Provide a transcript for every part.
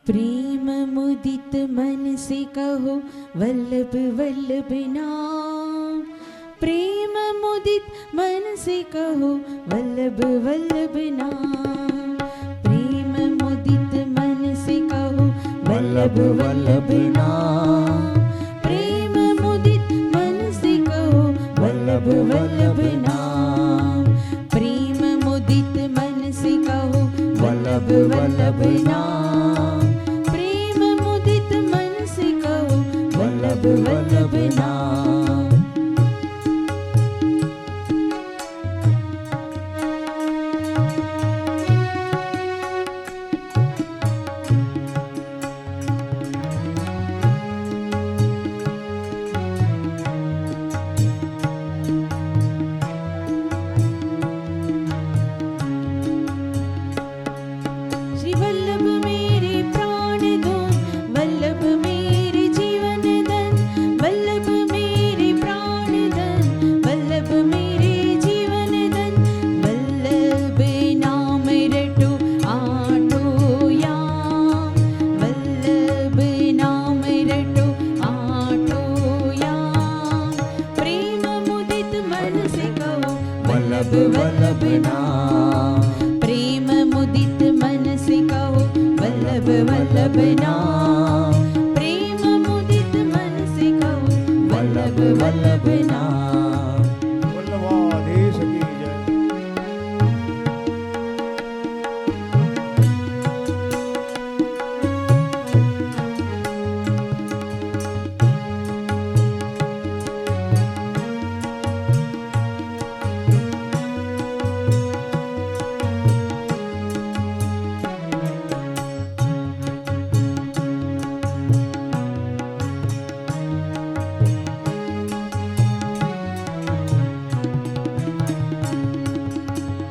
प्रेम मुदित मन से कहो वल्लभ वल्लभ नाम। प्रेम मुदित मन से कहो वल्लभ वल्लभ नाम। प्रेम मुदित मन से कहो वल्लभ वल्लभ नाम। प्रेम मुदित मन से कहो वल्लभ वल्लभ नाम। प्रेम मुदित मन से कहो वल्लभ वल्लभ नाम। प्रेम मुदित मन से कहो वल्लभ वल्लभ नाम। श्री वल्लभ मेरे प्राण धन, वल्लभ मेरे जीवन धन। वल्लभ मेरे प्राण धन, वल्लभ मेरे जीवन धन। वल्लभ नाम रटो आठो याम। वल्लभ नाम रटो आठो याम। प्रेम मुदित मन से कहो वल्लभ वल्लभ नाम। प्रेम मुदित मन से कहो वल्लभ वल्लभ नाम। प्रेम मुदित मन से कहो वल्लभ वल्लभ नाम। वल्लभाधीश की जय।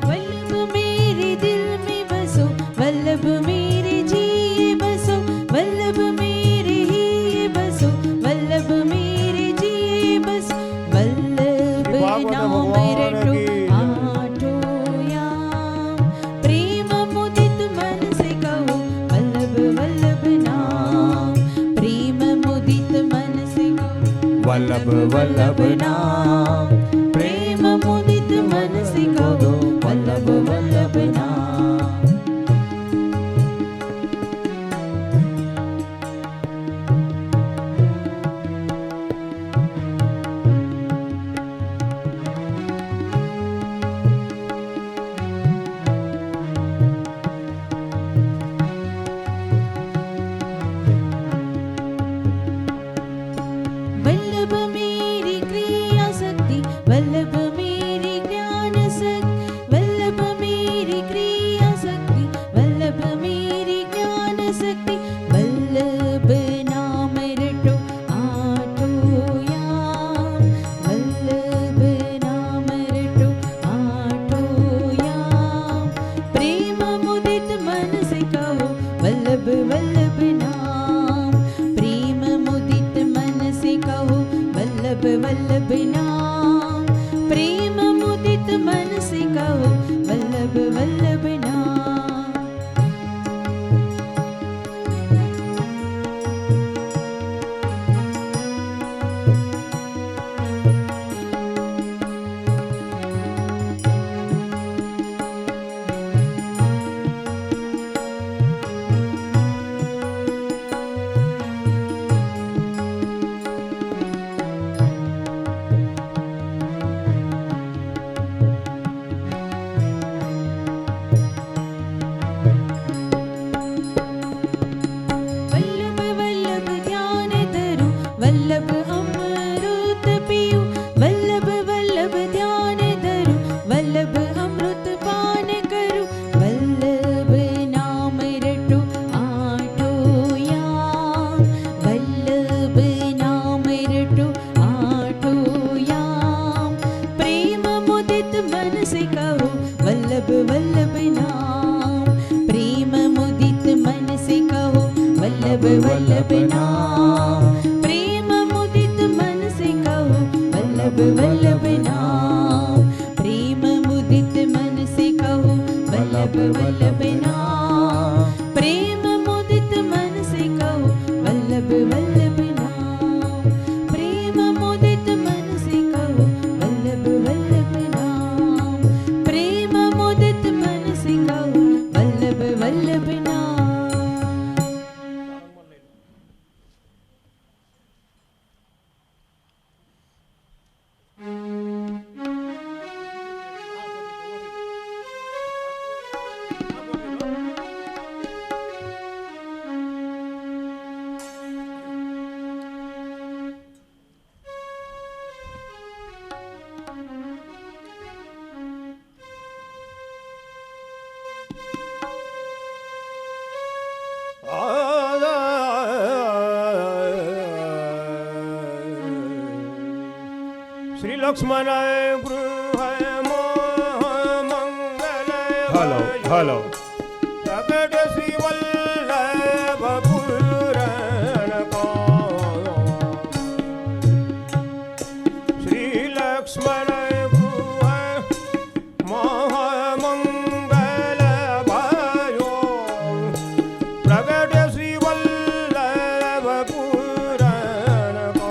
वल्लभ मेरे दिल में बसो, वल्लभ मेरे जिए बसो। वल्लभ मेरे ही बसो, वल्लभ मेरे जिए बसो। वल्लभ नाम रटो आठो याम। प्रेम मुदित मन से कहो वल्लभ वल्लभ नाम। प्रेम मुदित मन से कहो वल्लभ वल्लभ नाम। प्रेम मुदित मन से कहो वल्लभ वल्लभ नाम। वल्लभ मेरी क्रिया शक्ति, वल्लभ मेरी ज्ञान शक्ति। वल्लभ मेरी क्रिया शक्ति, वल्लभ मेरी ज्ञान शक्ति। वल्लभ नाम रटो आठो याम। वल्लभ नाम रटो आठो याम। प्रेम मुदित मन से कहो वल्लभ वल्लभ नाम। प्रेम मुदित मन से कहो वल्लभ वल्लभ नाम। प्रेम मुदित मन से कहो वल्लभ वल्लभ नाम। वल्लभ वल्लभ ध्यान धरो, वल्लभ अमृत पियो। वल्लभ वल्लभ ध्यान धरो, वल्लभ अमृत पान करो। वल्लभ नाम रटो आठो याम। वल्लभ नाम रटो आठो याम। प्रेम मुदित मन से कहो वल्लभ वल्लभ नाम। प्रेम मुदित मन से कहो वल्लभ वल्लभ नाम। प्रेम मुदित मन से कहो वल्लभ वल्लभ नाम। प्रेम मुदित मन से कहो वल्लभ वल्लभ नाम। प्रेम मुदित मन વલ્લભ નામ શ્રી લક્ષ્મણ ગૃહ મંગલ હલો હલો પ્રગટ શ્રી વલ્લભ પૂરણ કો શ્રી લક્ષ્મણ ગૃહ મહામંગલ ભાયો પ્રગટ શ્રી વલ્લભ પૂરણ કો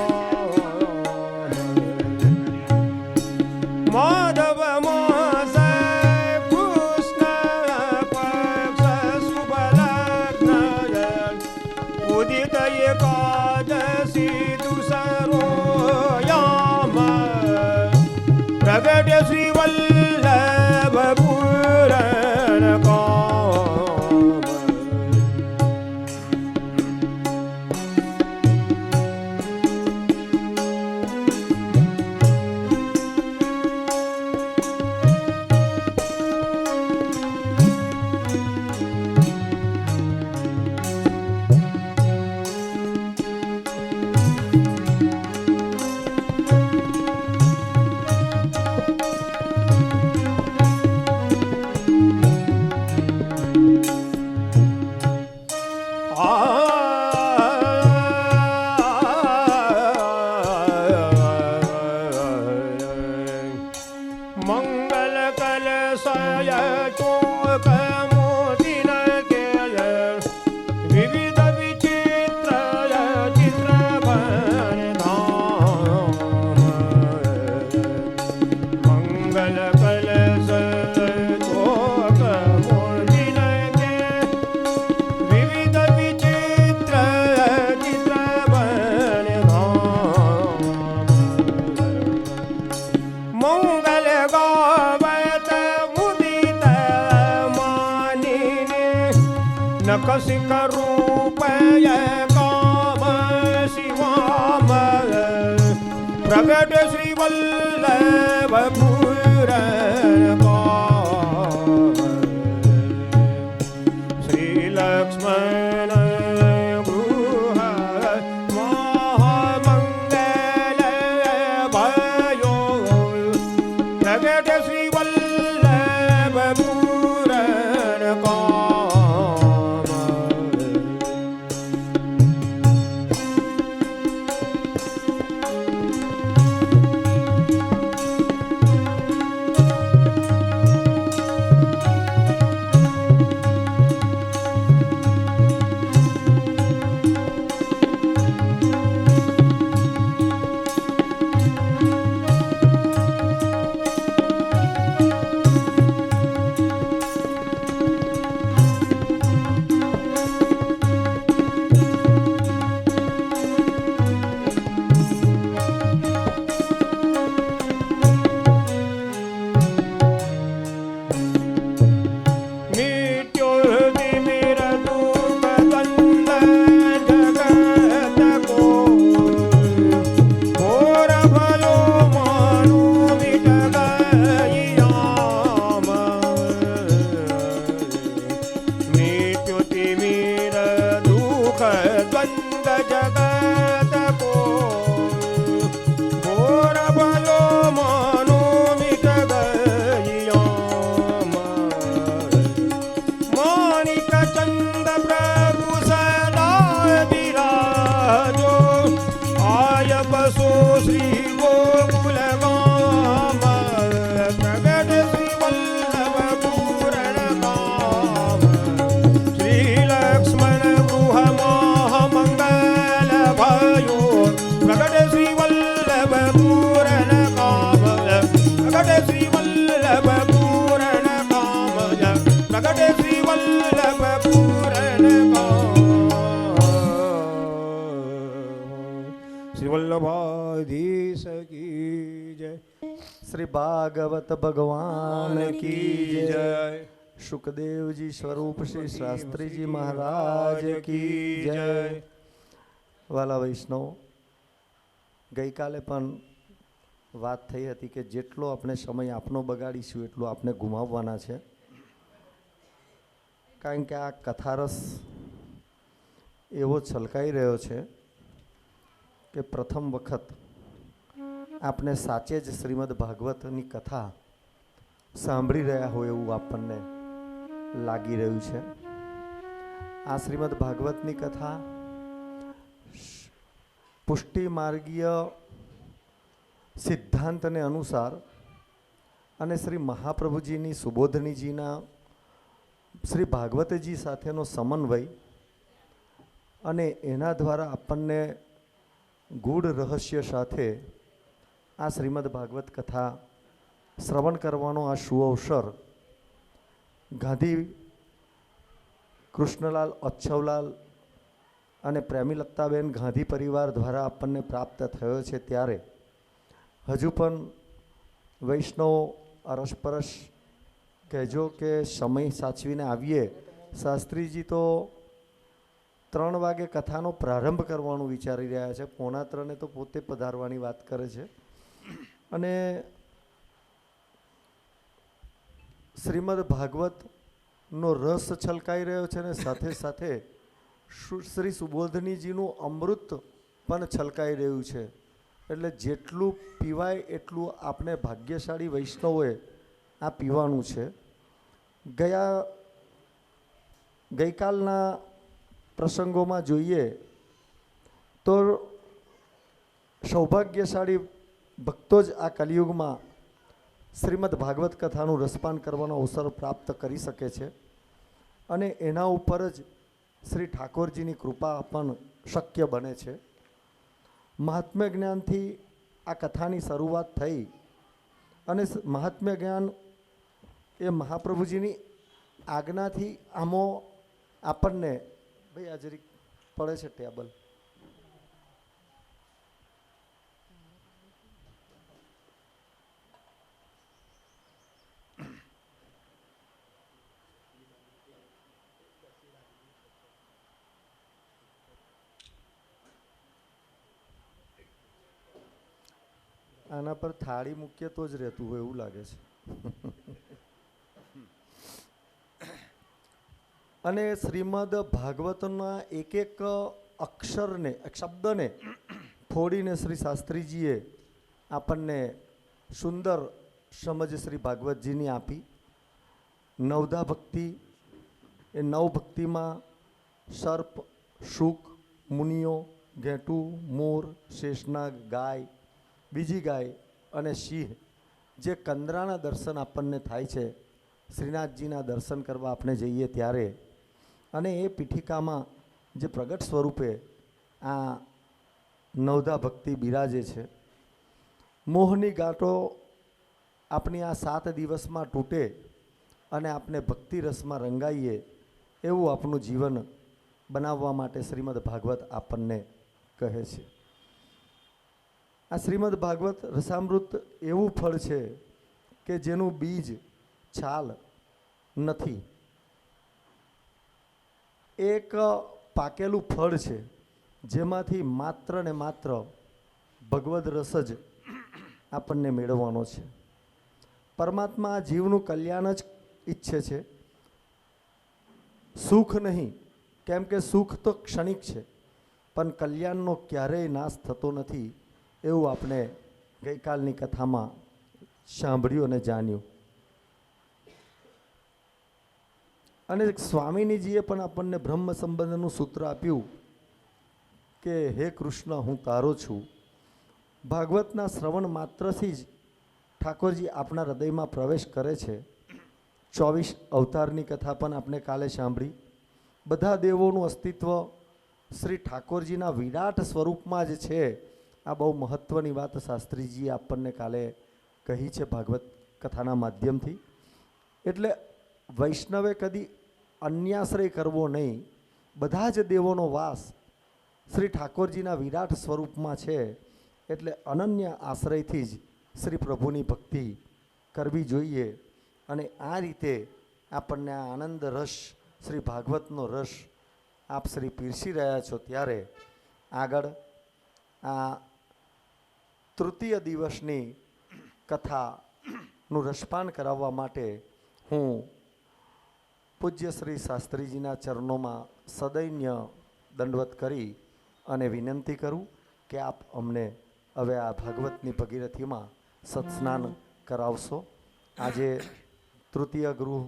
માધવ માસ કૃષ્ણ પક્ષ શુભલગ્ન ઉદિત એકાદશી દુસરો યામ પ્રગટ શ્રી વલ્લભ પૂરણ કામ મંગલ કલશય ચોક મોદિન કેય વિવિધ વિચિત્ર ચિત્ર ધામ મંગલ કલશય ચોક મોદિન કેય વિવિધ વિચિત્ર ચિત્ર ધામ મંગલ ગાવત મુદિત માનિને નકસિક રૂપય કામ શિવામ પ્રગટ શ્રી વલ્લભ પૂરણ કામ શ્રી લક્ષ્મણ ગૃહ મહામંગલ ભયો પ્રગટ શ્રી વલ્લભ પૂરણ કામ વલ્લભ પૂરણ શ્રી વલ્લભાધીશ કી જય. શ્રી ભાગવત ભગવાન કી જય. જય. સુખદેવજી સ્વરૂપ શ્રી શાસ્ત્રીજી મહારાજ કી જય. વાલા વૈષ્ણવ, ગઈકાલે પણ વાત થઈ હતી કે જેટલો આપણે સમય આપનો બગાડીશું એટલું આપણે ગુમાવવાના છે. કારણ કે આ કથારસ એવો છલકાઈ રહ્યો છે કે પ્રથમ વખત આપણે સાચે જ શ્રીમદ ભાગવતની કથા સાંભળી રહ્યા હોય એવું આપણને લાગી રહ્યું છે. આ શ્રીમદ ભાગવતની કથા પુષ્ટિ માર્ગીય સિદ્ધાંતને અનુસાર અને શ્રી મહાપ્રભુજીની સુબોધનીજીના શ્રી ભાગવતજી સાથેનો સમન્વય અને એના દ્વારા આપણને ગૂઢ રહસ્ય સાથે આ શ્રીમદ ભાગવત કથા શ્રવણ કરવાનો આ સુઅવસર ગાંધી કૃષ્ણલાલ અચ્છવલાલ અને પ્રેમીલતાબેન ગાંધી પરિવાર દ્વારા આપણને પ્રાપ્ત થયો છે. ત્યારે હજુ પણ વૈષ્ણવ અરસપરસ કહેજો કે સમય સાચવીને આવીએ. શાસ્ત્રીજી તો 3 વાગે કથાનો પ્રારંભ કરવાનું વિચારી રહ્યા છે. 2:45 તો પોતે પધારવાની વાત કરે છે. અને શ્રીમદ ભાગવતનો રસ છલકાઈ રહ્યો છે ને સાથે સાથે શ્રી સુબોધનીજીનું અમૃત પણ છલકાઈ રહ્યું છે. એટલે જેટલું પીવાય એટલું આપણે ભાગ્યશાળી વૈષ્ણવોએ આ પીવાનું છે. ગઈકાલના પ્રસંગોમાં જોઈએ તો સૌભાગ્યશાળી ભક્તો જ આ કલિયુગમાં શ્રીમદ ભાગવત કથાનું રસપાન કરવાનો અવસર પ્રાપ્ત કરી શકે છે. અને એના ઉપર જ શ્રી ઠાકોરજીની કૃપા પણ શક્ય બને છે. મહાત્મ્ય જ્ઞાનથી આ કથાની શરૂઆત થઈ અને મહાત્મ્ય જ્ઞાન એ મહાપ્રભુજીની આજ્ઞાથી આમો આપણને ભાઈ આ જરીક પડે છે ટેબલ. આના પર થાળી મૂકીએ તો જ રહેતું હોય એવું લાગે છે. અને શ્રીમદ ભાગવતના એક એક અક્ષરને શબ્દને ફોડીને શ્રી શાસ્ત્રીજીએ આપણને સુંદર સમજ શ્રી ભાગવતજીની આપી. નવધા ભક્તિ, એ નવ ભક્તિમાં સર્પ, શુક, મુનિઓ, ઘેટું, મોર, શેષનાગ, ગાય, બીજી ગાય અને સિંહ જે કંદરાના દર્શન આપણને થાય છે શ્રીનાથજીના દર્શન કરવા આપણે જઈએ ત્યારે. અને એ પીઠિકામાં જે પ્રગટ સ્વરૂપે આ નવધા ભક્તિ બિરાજે છે. મોહની ગાંઠો આપણી આ 7 દિવસમાં તૂટે અને આપણે ભક્તિ રસમાં રંગાઈએ એવું આપણું જીવન બનાવવા માટે શ્રીમદ ભાગવત આપણને કહે છે. આ શ્રીમદ ભાગવત રસામૃત એવું ફળ છે કે જેનું બીજ છાલ નથી. એક પાકેલું ફળ છે જેમાંથી માત્ર ને માત્ર ભગવદ રસ જ આપણને મેળવવાનો છે. પરમાત્મા આ જીવનું કલ્યાણ જ ઈચ્છે છે, સુખ નહીં. કેમ કે સુખ તો ક્ષણિક છે પણ કલ્યાણનો ક્યારેય નાશ થતો નથી એવું આપણે ગઈકાલની કથામાં સાંભળ્યું અને જાણ્યું. અને સ્વામિનીજીએ પણ આપણને બ્રહ્મ સંબંધનું સૂત્ર આપ્યું કે હે કૃષ્ણ, હું તારો છું. ભાગવતના શ્રવણ માત્રથી જ ઠાકોરજી આપણા હૃદયમાં પ્રવેશ કરે છે. 24 અવતારની કથા પણ આપણે કાલે સાંભળી. બધા દેવોનું અસ્તિત્વ શ્રી ઠાકોરજીના વિરાટ સ્વરૂપમાં જ છે. આ બહુ મહત્ત્વની વાત શાસ્ત્રીજીએ આપણને કાલે કહી છે ભાગવત કથાના માધ્યમથી. એટલે વૈષ્ણવે કદી અન્યાશ્રય કરવો નહીં. બધા જ દેવોનો વાસ શ્રી ઠાકોરજીના વિરાટ સ્વરૂપમાં છે, એટલે અનન્ય આશ્રયથી જ શ્રી પ્રભુની ભક્તિ કરવી જોઈએ. અને આ રીતે આપણને આ આનંદ રસ, શ્રી ભાગવતનો રસ આપ શ્રી પીરસી રહ્યા છો, ત્યારે આગળ આ તૃતીય દિવસની કથાનું રસપાન કરાવવા માટે હું પૂજ્ય શ્રી શાસ્ત્રીજીના ચરણોમાં સદૈન્ય દંડવત કરી અને વિનંતી કરું કે આપ અમને હવે આ ભાગવતની ભગીરથીમાં સત્સ્નાન કરાવશો. આજે તૃતીય ગૃહ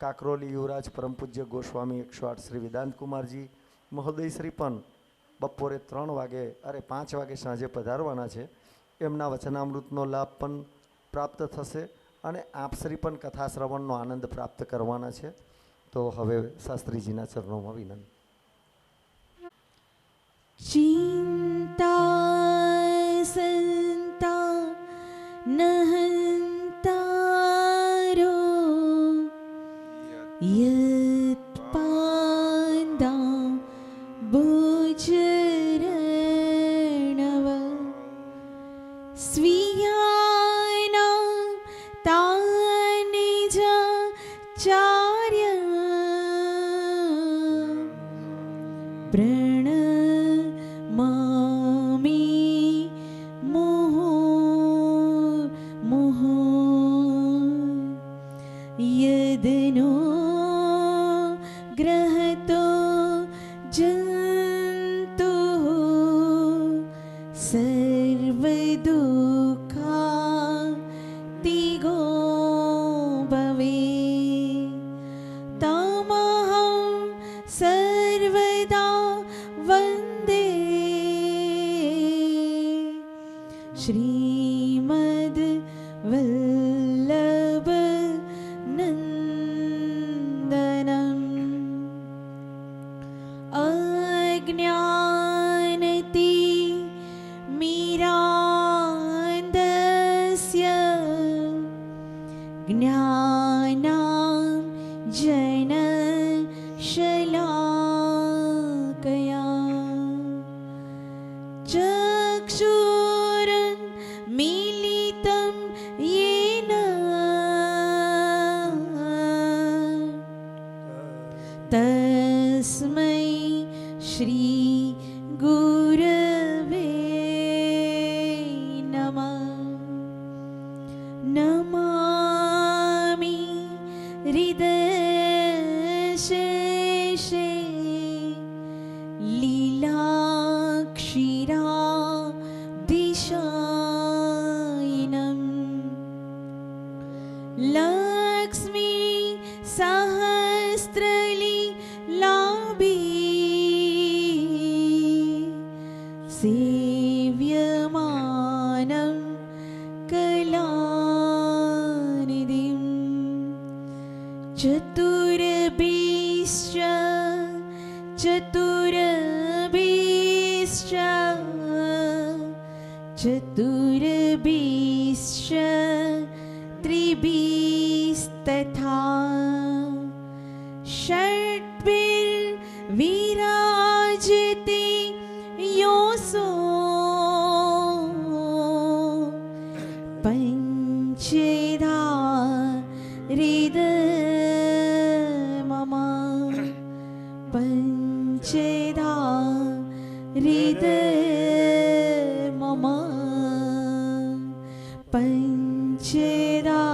કાકરોલી યુવરાજ પરમ પૂજ્ય ગોસ્વામી 108 શ્રી વેદાંત કુમારજી મહોદય શ્રી પણ બપોરે 3 વાગે 5 વાગે સાંજે પધારવાના છે. એમના વચનામૃતનો લાભ પણ પ્રાપ્ત થશે અને આપ શ્રી પણ કથા શ્રવણનો આનંદ પ્રાપ્ત કરવાના છે. તો હવે શાસ્ત્રીજીના ચરણોમાં વિનંતી. चिन्ता संता नहन्तारो यत्पादा भुजरणव स्वीयानां तानिज चार्य प्रणमामि मुहुः यदनो ग्रहतो जन्तुः सर्वदुःखातिगो भवेत् तमहं सर्वदा वन्दे श्रीमद् वल्लभ नन्दनम् अज्ञानति मीरान्दस्य ज्ञानाञ्जनशलाकया चक्षुरुन्मीलितं येन तस्मै श्री गुरवे नमः. नमामि हृदयशेषे लीलाक्षीरादिशायिनं लक्ष्मी सहस्रलीलाभि सेव्यमानं कलानिधिं चतुर्भिश्च चतुर्भिश्च चतुर्भिश्च त्रिभिस्तथा षड्भिर्विराजते योऽसो पञ्चधा हृदमम पञ्चधा हृदमम पञ्चधा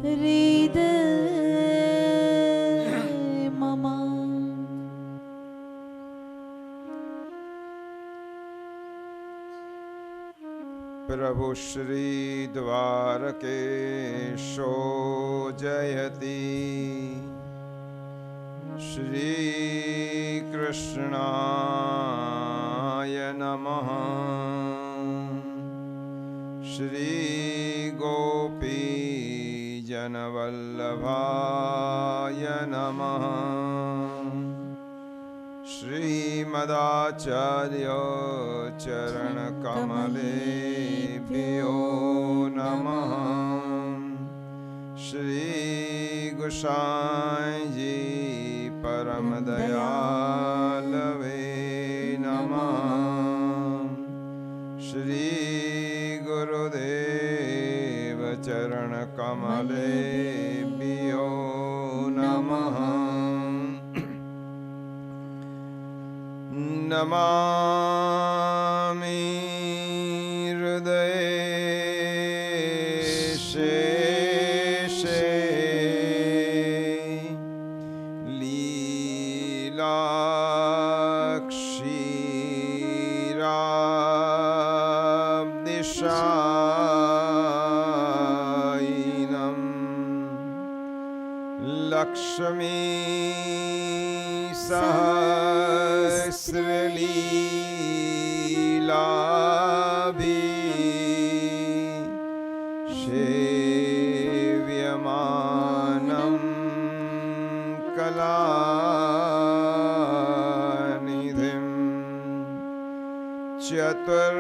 हृदमम. प्रभु श्री द्वारकेशो जयति श्री कृष्णाय नमः. श्री गोपी जनवल्लभाय नमः. श्रीमदाचार्य चरणकमलेभ्यो नमः. श्री गोसाई जी परम दयालवे नमः। श्री गुरुदेव चरण कमलेभ्यो नमः। नमामि हृदये शेषे लीलाक्षीराब्दिशायिनं लक्ष्मी सहस्रलीलाभि सेव्यमानं कलानिधिं चतुर्भिश्च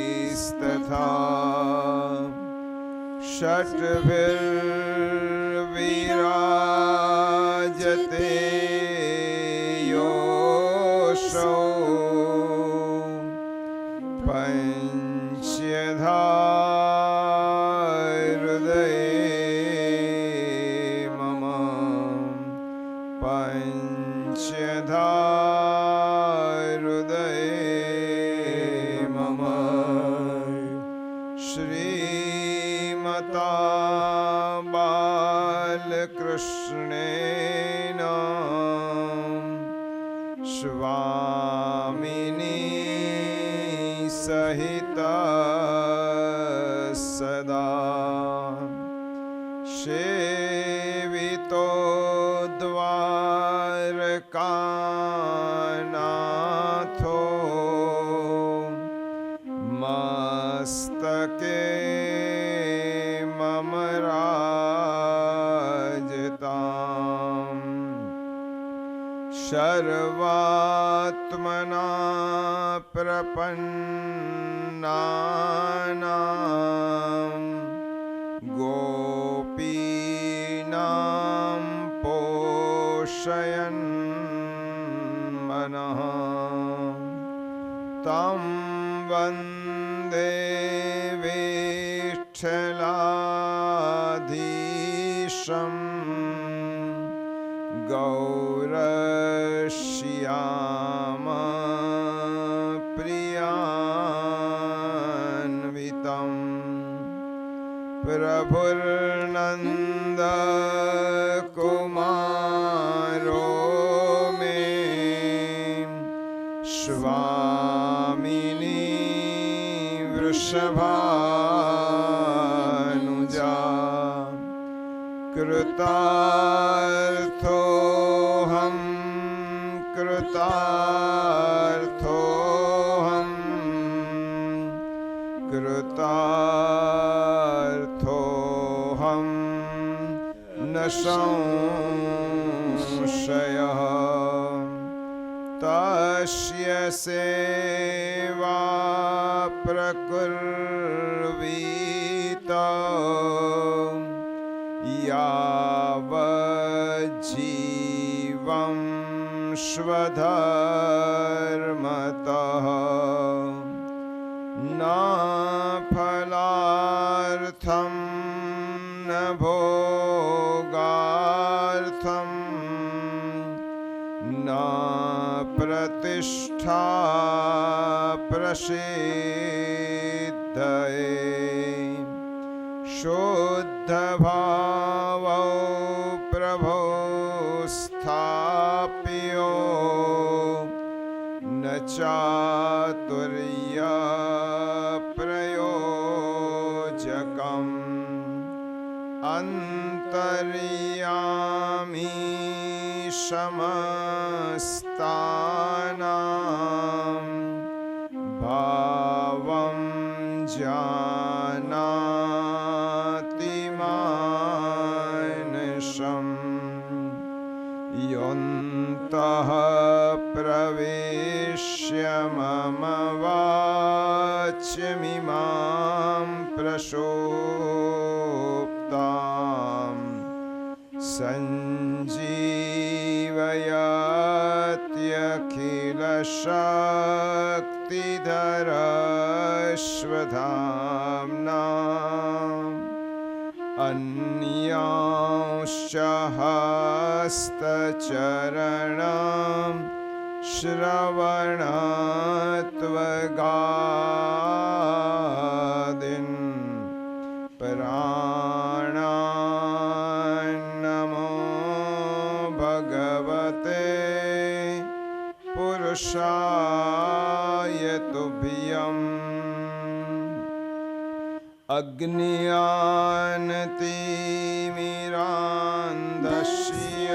त्रिभिस्तथा षट्भिर्विराजते योऽसौ पञ्चधा हृदये मम पञ्चधा हृदये मम। श्रीमता बालकृष्णेन स्वामिनी सहित सदा सेवितो द्वारकानाथो मस्तके मम राजताम्। सर्वात्मना प्रपन्नानां गोपीनां पोषयन् मनः तं वन्दे विठ्ठलाधीशम् गौरश्याम प्रियान्वितं प्रभुर्नन्द कुमारो मे स्वामिनी वृषभानुजा कृतार्थोऽहं न संशयः। तस्य सेवा प्रकुर्वीत यावज्जीवं स्वधर्मतः न फलार्थं न भोगार्थं न प्रतिष्ठा प्रसिद्धये शुद्धभावो प्रभो स्थाप्यो न चातुर्य प्रयोजकम् अन्तर्यामी समस्तानां भावं जानाति मानसम् योऽन्तः प्रवेश्य मम वाच्यमिमां प्रसोप्ताम् सञ्जीवयत्यखिलशक्तिधरस्वधाम्ना अन्यांश्च हस्तचरणं श्रवणत्वगादीन् प्राणान्नमो भगवते पुरुषाय तुभ्यम् अग्न्यानतिमिरान्धस्य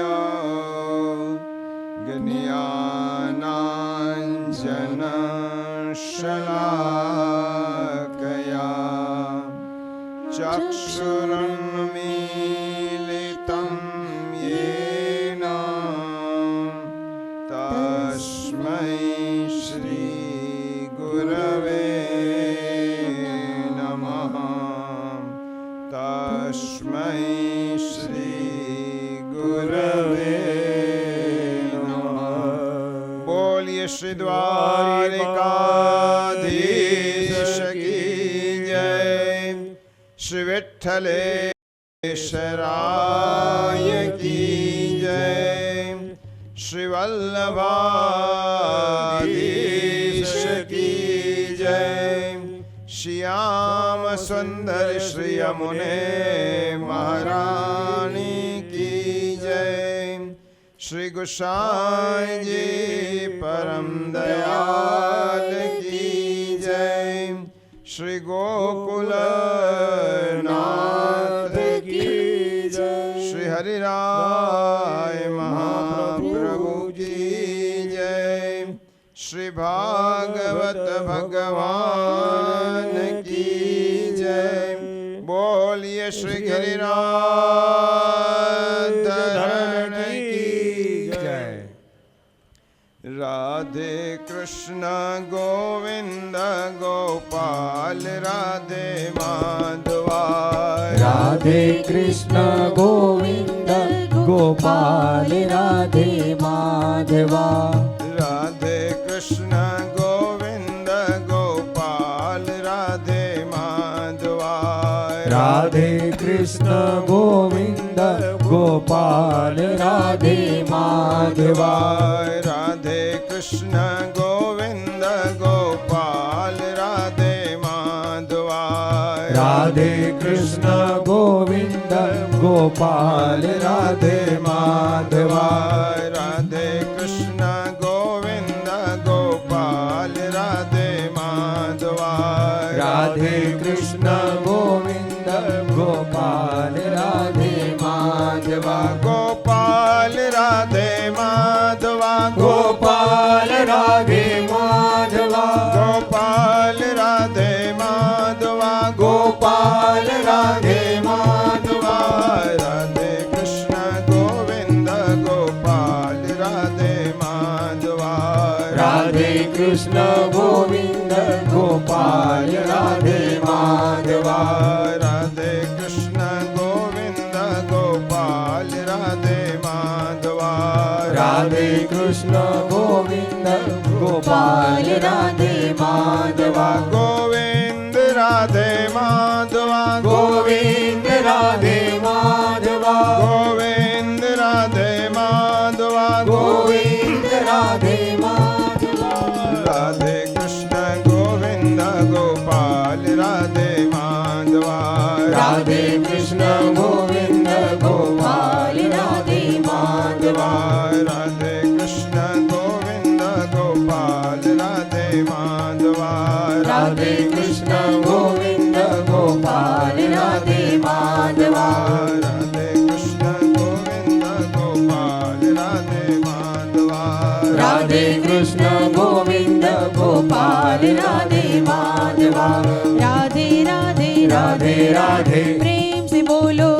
ज्ञानाञ्जनशलाकया चक्षुरुन्मीलितं येन तस्मै श्रीगुरवे नमः तस्मै श्रीगुरवे नमः। बोलिए श्री द्वारिकाधीश की जय, श्री विठ्ठलेश्वराय की जय, श्री वल्लभाधीश की जय, श्याम सुंदर श्री यमुने महारानी की जय, श्री गोसाई जी परम दयाल की जय, श्री गोकुलनाथ की जय, श्री हरिराय महाप्रभु की जय, श्री भागवत भगवान की जय। बोलिए श्री गिरिराज धरण की जय। राधे कृष्ण गोविंद गोपाल राधे माधवा, राधे कृष्ण गोविंद गोपाल राधे माधवा, राधे कृष्ण गोविंद गोपाल राधे माधवा, राधे कृष्ण गोविंद गोपाल राधे माधवा, राधे कृष्ण गोविंद गोपाल राधे माधवा, राधे कृष्ण गोविंद गोपाल राधे माधवा, राधे कृष्ण गोविंद गोपाल राधे माधवा, राधे कृष्ण गोविंद गोपाल राधे माधवा, गोपाल राधे माधवा, गोपाल राधे माधवा, गोपाल राधे माधवा, गोपाल राधे माधवा, राधे कृष्ण गोविंद गोपाल राधे माधवा, राधे कृष्ण गोविंद गोपाल राधे माधवा, राधे कृष्ण गोविंद गोपाल राधे माधवा, राधे कृष्ण गोविंद गोपाल राधे माधवा, गोविंद राधे माधवा, गोविंद राधे माधवा, गोविंद राधे माधवा, गोविंद राधे माधवा, राधे कृष्ण गोविंद गोपाल राधे माधवा, राधे कृष्ण गोविंद गोपाल राधे माधवा, राधे कृष्ण गोविंद गोपाल राधे माधवा, राधे कृष्ण गोविंद गोपाल राधे माधवा, राधे कृष्ण गोविंद गोपाल राधे माधवा, राधे कृष्ण गोविंद गोपाल राधे माधवा, राधे राधे राधे राधे प्रेम से बोलो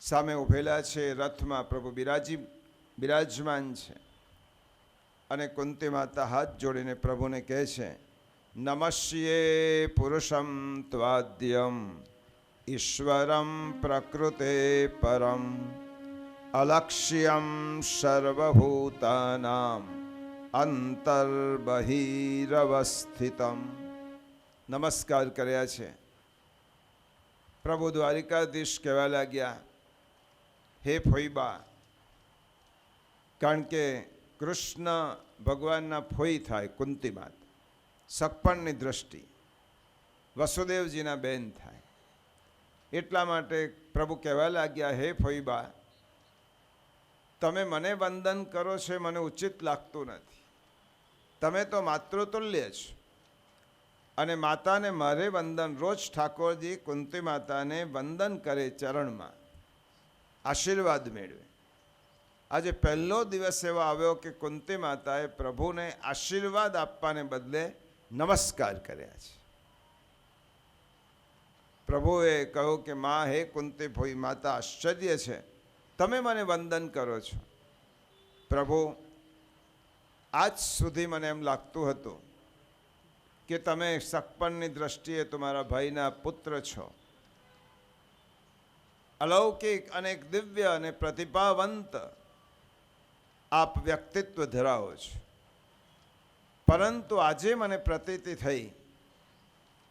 સામે ઉભેલા છે રથમાં પ્રભુ બિરાજમાન છે અને કુંતી માતા હાથ જોડીને પ્રભુને કહે છે, નમસ્યે પુરુષમ ત્વાદ્યમ ઈશ્વરમ પ્રકૃતે પરમ અલક્ષ્યમ સર્વભૂતાનામ અંતર્બહિરવસ્થિતમ. નમસ્કાર કર્યા છે. પ્રભુ દ્વારિકાધીશ કહેવા લાગ્યા, હે ફોઈબા, કારણ કે કૃષ્ણ ભગવાનના ફોઈ થાય કુંતી માતા, સગપણની દ્રષ્ટિ વસુદેવજીના બેન થાય. એટલા માટે પ્રભુ કહેવા લાગ્યા, હે ફોઈબા, તમે મને વંદન કરો છો મને ઉચિત લાગતું નથી. તમે તો માતૃતુલ્ય છો અને માતાને મારે વંદન, રોજ ઠાકોરજી કુંતી માતાને વંદન કરે, ચરણમાં આશીર્વાદ મેળવે. આજે પહેલો દિવસ એવો આવ્યો કે કુંતી માતાએ પ્રભુને આશીર્વાદ આપવાને બદલે નમસ્કાર કર્યા છે. પ્રભુએ કહ્યું કે માં, હે કુંતી ભોઈ માતા, આશ્ચર્ય છે, તમે મને વંદન કરો છો. પ્રભુ, આજ સુધી મને એમ લાગતું હતું કે તમે સગપણની દ્રષ્ટિએ તમારા ભાઈના પુત્ર છો, અલૌકિક અને દિવ્ય અને પ્રતિભાવંત આપ વ્યક્તિત્વ ધરાવો છો. પરંતુ આજે મને પ્રતીતિ થઈ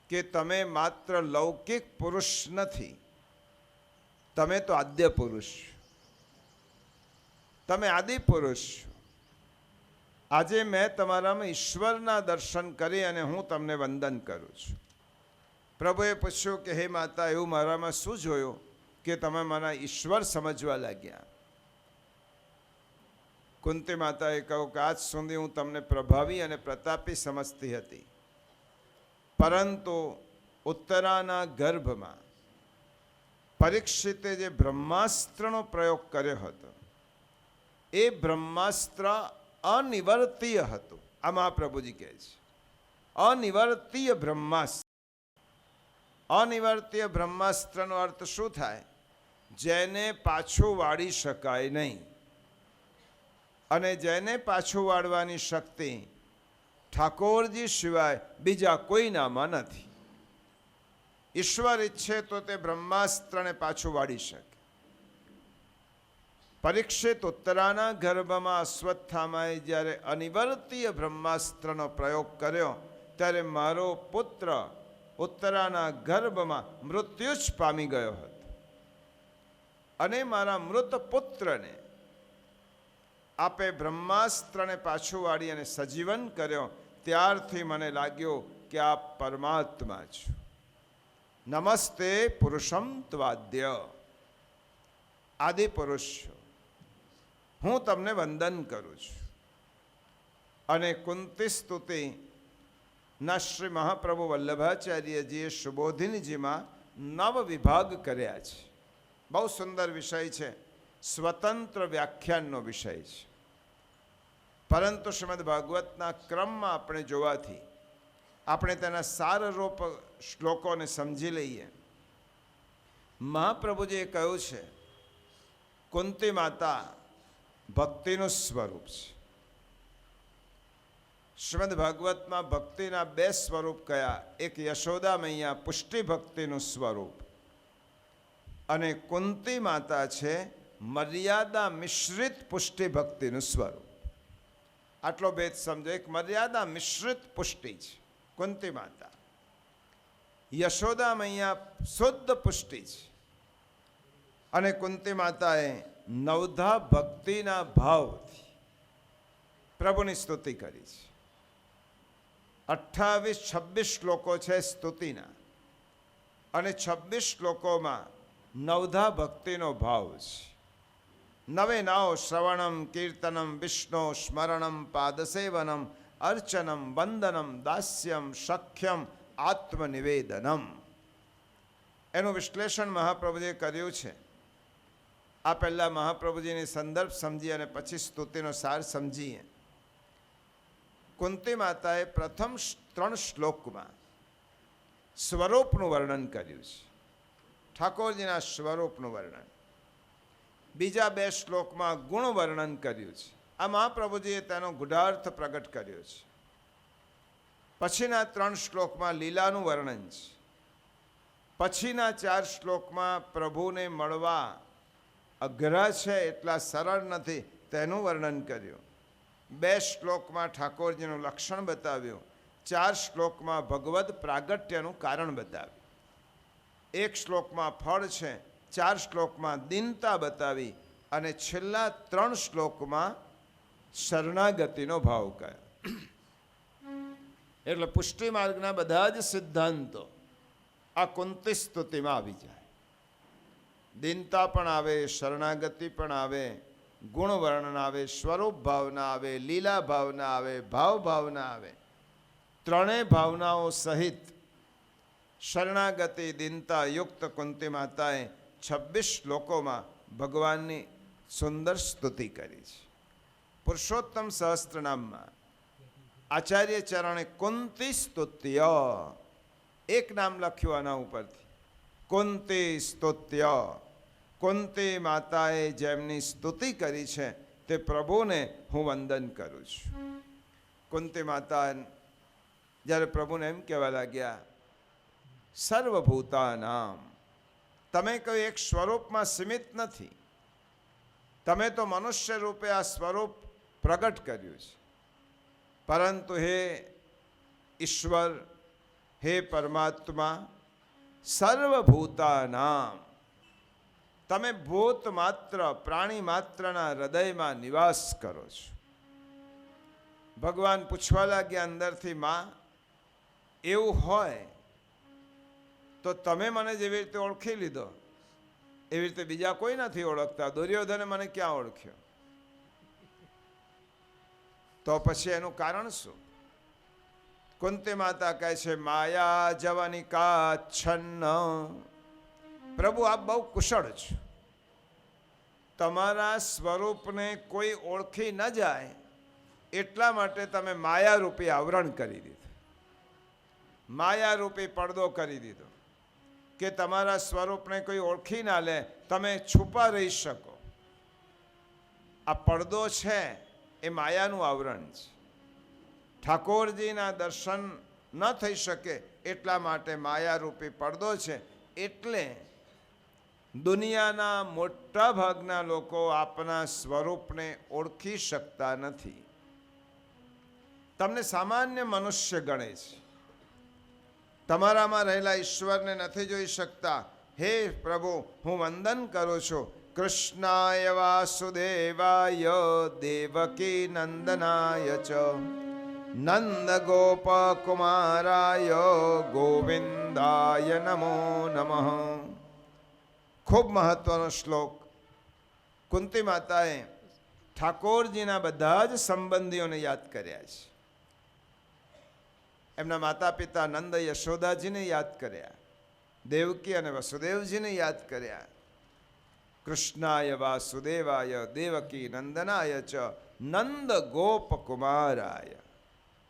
કે તમે માત્ર લૌકિક પુરુષ નથી, તમે તો આદ્ય પુરુષ, તમે આદિ પુરુષ. આજે મેં તમારામાં ઈશ્વરના દર્શન કરી અને હું તમને વંદન કરું છું. પ્રભુએ પૂછ્યું કે હે માતા, એવું મારામાં શું જોયું કે તમે મને ઈશ્વર સમજવા લાગ્યા? કુંતી માતાએ કહ્યું કે આજ સુધી હું તમને પ્રભાવી અને પ્રતાપી સમજતી હતી, પરંતુ ઉત્તરાના ગર્ભમાં પરીક્ષિતે જે બ્રહ્માસ્ત્રનો પ્રયોગ કર્યો હતો, એ બ્રહ્માસ્ત્ર અનિવર્તીય હતું. આ મહાપ્રભુજી કહે છે, અનિવર્તીય બ્રહ્માસ્ત્ર. અનિવર્તીય બ્રહ્માસ્ત્રનો અર્થ શું થાય? જેને પાછું વાળી શકાય નહીં. અને જેને પાછું વાળવાની શક્તિ ઠાકોરજી સિવાય બીજા કોઈનામાં નથી. ઈશ્વર ઈચ્છે તો તે બ્રહ્માસ્ત્રને પાછું વાળી શકે. પરીક્ષિત ઉત્તરાના ગર્ભમાં અશ્વત્થામાએ જ્યારે અનિવર્તીય બ્રહ્માસ્ત્રનો પ્રયોગ કર્યો, ત્યારે મારો પુત્ર ઉત્તરાના ગર્ભમાં મૃત્યુ જ પામી ગયો હતો. અને મારા મૃત પુત્રને આપે બ્રહ્માસ્ત્રને પાછું વાળી અને સજીવન કર્યો. ત્યારથી મને લાગ્યું કે આ પરમાત્મા છો. નમસ્તે પુરુષમ ત્વાદ્ય, આદિ પુરુષ છો, હું તમને વંદન કરું છું. અને કુંતી સ્તુતિ ના શ્રી મહાપ્રભુ વલ્લભાચાર્યજીએ સુબોધિનીજીમાં 9 વિભાગ કર્યા છે. બહુ સુંદર વિષય છે, સ્વતંત્ર વ્યાખ્યાનનો વિષય છે. પરંતુ શ્રીમદ ભાગવતના ક્રમમાં આપણે જોવાથી આપણે તેના સારરૂપ શ્લોકોને સમજી લઈએ. મહાપ્રભુજીએ કહ્યું છે, કુંતી માતા ભક્તિનું સ્વરૂપ છે. શ્રીમદ ભાગવતમાં ભક્તિના 2 સ્વરૂપ કયા? એક યશોદા મૈયા પુષ્ટિ ભક્તિનું સ્વરૂપ, અને કુંતી માતા છે મર્યાદા મિશ્રિત પુષ્ટિ ભક્તિનું સ્વરૂપ. આટલો ભેદ સમજો. એક મર્યાદા મિશ્રિત પુષ્ટિ છે કુંતી માતા. યશોદા મૈયા શુદ્ધ પુષ્ટિ છે. અને કુંતી માતાએ નવધા ભક્તિના ભાવથી પ્રભુની સ્તુતિ કરી છે. 28-26 શ્લોકો છે સ્તુતિના, અને 26 શ્લોકોમાં નવધા ભક્તિનો ભાવ છે. 9 શ્રવણમ કીર્તનમ વિષ્ણુ સ્મરણમ પાદસેવનમ અર્ચનમ વંદનમ દાસ્યમ સખ્યમ આત્મનિવેદનમ. એનું વિશ્લેષણ મહાપ્રભુજીએ કર્યું છે. આ પહેલાં મહાપ્રભુજીની સંદર્ભ સમજી અને પછી સ્તુતિનો સાર સમજીએ. કુંતી માતાએ પ્રથમ 3 શ્લોકમાં સ્વરૂપનું વર્ણન કર્યું છે, ઠાકોરજીના સ્વરૂપનું વર્ણન. બીજા 2 શ્લોકમાં ગુણ વર્ણન કર્યું છે. આ મહાપ્રભુજીએ તેનો ગુઢાર્થ પ્રગટ કર્યો છે. પછીના 3 શ્લોકમાં લીલાનું વર્ણન છે. પછીના 4 શ્લોકમાં પ્રભુને મળવા અઘરા છે, એટલા સરળ નથી તેનું વર્ણન કર્યું. 2 શ્લોકમાં ઠાકોરજીનું લક્ષણ બતાવ્યું. 4 શ્લોકમાં ભગવદ પ્રાગટ્યનું કારણ બતાવ્યું. 1 શ્લોકમાં ફળ છે, 4 શ્લોકમાં દીનતા બતાવી અને છેલ્લા 3 શ્લોકમાં શરણાગતિનો ભાવ કયો. એટલે પુષ્ટિ માર્ગના બધા જ સિદ્ધાંતો આ કુંતી સ્તુતિમાં આવી જાય. દીનતા પણ આવે, શરણાગતિ પણ આવે, ગુણ વર્ણન આવે, સ્વરૂપ ભાવના આવે, લીલા ભાવના આવે, ભાવ ભાવના આવે. ત્રણેય ભાવનાઓ સહિત શરણાગતિ દીનતા યુક્ત કુંતી માતાએ 26 શ્લોકોમાં ભગવાનની સુંદર સ્તુતિ કરી છે. પુરુષોત્તમ સહસ્ત્રનામમાં આચાર્ય ચરણે કુંતી સ્તુત્ય એક નામ લખ્યું આના ઉપરથી, કુંતી સ્તુત્ય. કુંતી માતાએ જેમની સ્તુતિ કરી છે તે પ્રભુને હું વંદન કરું છું. કુંતી માતા જ્યારે પ્રભુને એમ કહેવા લાગ્યા, સર્વભૂતાનામ, તમે કોઈ એક સ્વરૂપમાં સીમિત નથી, તમે તો મનુષ્ય રૂપે આ સ્વરૂપ પ્રગટ કર્યું છે, પરંતુ હે ઈશ્વર, હે પરમાત્મા, સર્વભૂતાનામ, તમે ભૂત માત્ર પ્રાણી માત્રના હૃદયમાં નિવાસ કરો છો. ભગવાન પૂછવા લાગ્યા અંદરથી, માં એવું હોય તો તમે મને જેવી રીતે ઓળખી લીધો એવી રીતે બીજા કોઈ નથી ઓળખતા. દુર્યોધને મને ક્યાં ઓળખ્યો? તો પછી એનું કારણ શું? કુંતી માતા કહે છે, માયા જવનિકા છન્ન. પ્રભુ આપ બહુ કુશળ છો, તમારા સ્વરૂપને કોઈ ઓળખી ન જાય એટલા માટે તમે માયારૂપી આવરણ કરી દીધું, માયારૂપી પડદો કરી દીધો કે તમારા સ્વરૂપને કોઈ ઓળખી ના લે, તમે છુપા રહી શકો. આ પડદો છે એ માયાનું આવરણ છે. ઠાકોરજીના દર્શન ન થઈ શકે એટલા માટે માયારૂપી પડદો છે. એટલે દુનિયાના મોટા ભાગના લોકો આપના સ્વરૂપને ઓળખી શકતા નથી. તમને સામાન્ય મનુષ્ય ગણે છે, તમારામાં રહેલા ઈશ્વરને નથી જોઈ શકતા. હે પ્રભુ, હું વંદન કરું છું. કૃષ્ણાય વાસુદેવાય દેવકી નંદનાય ચ નંદ ગોપ કુમારાય ગોવિંદાય નમો નમઃ. ખૂબ મહત્વનો શ્લોક. કુંતી માતાએ ઠાકોરજીના બધા જ સંબંધીઓને યાદ કર્યા છે. એમના માતા પિતા નંદ યશોદાજીને યાદ કર્યા, દેવકી અને વસુદેવજીને યાદ કર્યા. કૃષ્ણાય વાસુદેવાય દેવકી નંદનાય ચ નંદ ગોપ કુમારાય,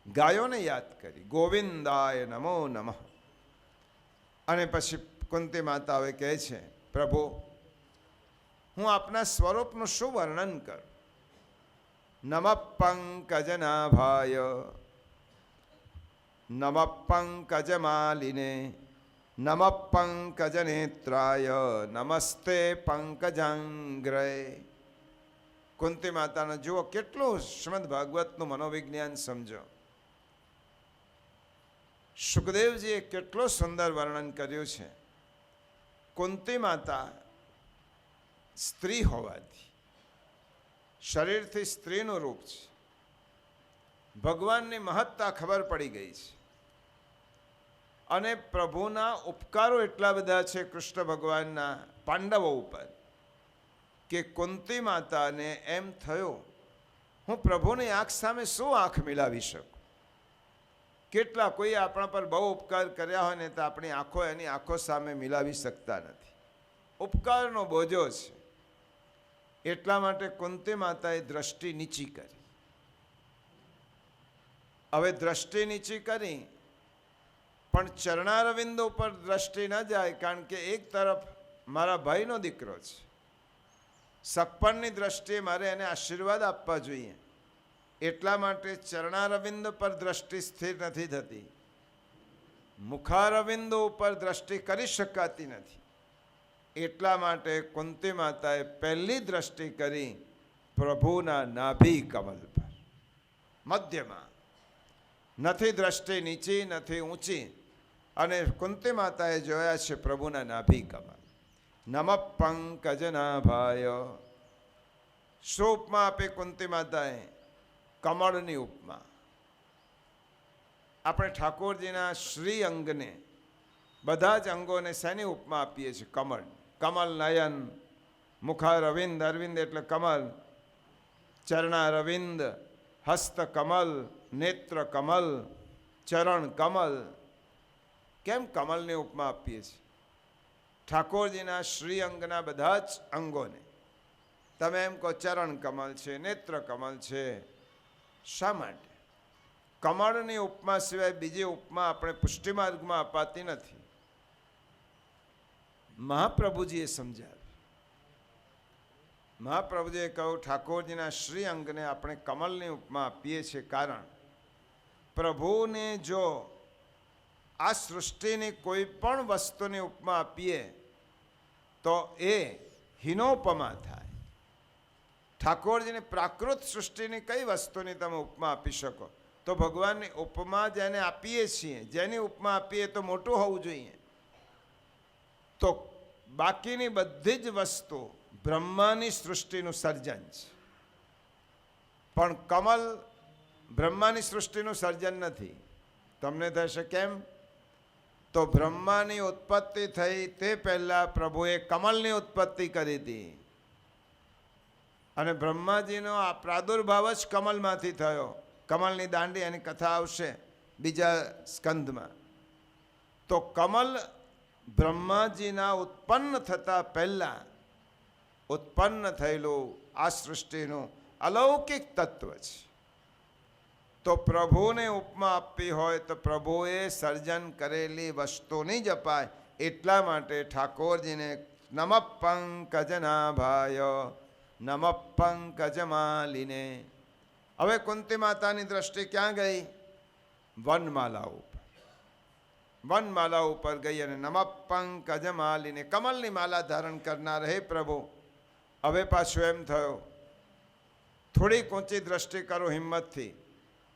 ગાયોને યાદ કરી. ગોવિંદાય નમો નમઃ. અને પછી કુંતી માતા હવે કહે છે, પ્રભુ હું આપના સ્વરૂપનું શું વર્ણન કરું? નમઃ પંકજનાભાય, નમઃ પંકજમાલિને, નમઃ પંકજનેત્રાય, નમસ્તે પંકજાંગ્રય. કુંતી માતાને જુઓ કેટલું શ્રીમદ ભાગવતનું મનોવિજ્ઞાન સમજો. સુખદેવજીએ કેટલું સુંદર વર્ણન કર્યું છે. કુંતી માતા સ્ત્રી હોવાથી, શરીરથી સ્ત્રીનું રૂપ છે, ભગવાનની મહત્તા ખબર પડી ગઈ છે. અને પ્રભુના ઉપકારો એટલા બધા છે કૃષ્ણ ભગવાનના પાંડવો ઉપર કે કુંતી માતાને એમ થયું, હું પ્રભુની આંખ સામે શું આંખ મિલાવી શકું? કેટલા કોઈ આપણા પર બહુ ઉપકાર કર્યા હોય ને તો આપણી આંખો એની આંખો સામે મિલાવી શકતા નથી. ઉપકારનો બોજો છે. એટલા માટે કુંતી માતાએ દ્રષ્ટિ નીચી કરી. હવે દ્રષ્ટિ નીચી કરી પણ ચરણારવિંદ ઉપર દ્રષ્ટિ ન જાય, કારણ કે એક તરફ મારા ભાઈનો દીકરો છે, સગપણની દ્રષ્ટિએ મારે એને આશીર્વાદ આપવા જોઈએ. એટલા માટે ચરણારવિંદ પર દ્રષ્ટિ સ્થિર નથી થતી, મુખારવિંદો ઉપર દ્રષ્ટિ કરી શકાતી નથી. એટલા માટે કુંતી માતાએ પહેલી દ્રષ્ટિ કરી પ્રભુના નાભી કમલ પર, મધ્યમાં. નથી દ્રષ્ટિ નીચી નથી ઊંચી. અને કુંતી માતાએ જોયા છે પ્રભુના નાભી કમલ. નમઃ પંકજનાભાય. શું ઉપમા આપી કુંતી માતાએ? કમળની ઉપમા. આપણે ઠાકોરજીના શ્રી અંગને, બધા જ અંગોને શેની ઉપમા આપીએ છીએ? કમળ. કમલ નયન, મુખારવિંદ, અરવિંદ એટલે કમલ, ચરણારવિંદ, હસ્ત કમલ, નેત્ર કમલ, ચરણ કમલ. કેમ કમલની ઉપમા આપીએ છીએ? ઠાકોરજીના શ્રી અંગના બધા જ અંગોને તમે એમ કહો ચરણ કમલ છે, નેત્ર કમલ છે. શા માટે? કમળની ઉપમા સિવાય બીજી ઉપમા આપણે પુષ્ટિ માર્ગમાં અપાતી નથી. મહાપ્રભુજીએ સમજાવ્યું. મહાપ્રભુજીએ કહ્યું ઠાકોરજીના શ્રી અંગને આપણે કમલની ઉપમા આપીએ છીએ, કારણ પ્રભુને જો આ સૃષ્ટિની કોઈ પણ વસ્તુની ઉપમા આપીએ તો એ હીનોપમા થાય. ઠાકોરજીની પ્રાકૃત સૃષ્ટિની કઈ વસ્તુની તમે ઉપમા આપી શકો? તો ભગવાનની ઉપમા જેને આપીએ છીએ, જેની ઉપમા આપીએ તો મોટું હોવું જોઈએ. તો બાકીની બધી જ વસ્તુ બ્રહ્માની સૃષ્ટિનું સર્જન છે, પણ કમલ બ્રહ્માની સૃષ્ટિનું સર્જન નથી. તમને થશે કેમ? તો બ્રહ્માની ઉત્પત્તિ થઈ તે પહેલાં પ્રભુએ કમલની ઉત્પત્તિ કરી હતી, અને બ્રહ્માજીનો આ પ્રાદુર્ભાવ જ કમલમાંથી થયો. કમલની દાંડી, એની કથા આવશે બીજા સ્કંદમાં. તો કમલ બ્રહ્માજીના ઉત્પન્ન થતાં પહેલાં ઉત્પન્ન થયેલું આ સૃષ્ટિનું અલૌકિક તત્વ છે. તો પ્રભુને ઉપમા આપવી હોય તો પ્રભુએ સર્જન કરેલી વસ્તુની જ અપાય. એટલા માટે ઠાકોરજીને નમઃ પંકજનાભાય, નમઃ પંકજમાલિને. હવે કુંતી માતાની દ્રષ્ટિ ક્યાં ગઈ? વનમાલા ઉપર. વનમાલા ઉપર ગઈ અને નમઃ પંકજમાલિને, કમલની માલા ધારણ કરનાર હે પ્રભુ. હવે પાછું એમ થયો થોડીક ઊંચી દ્રષ્ટિ કરો હિંમતથી,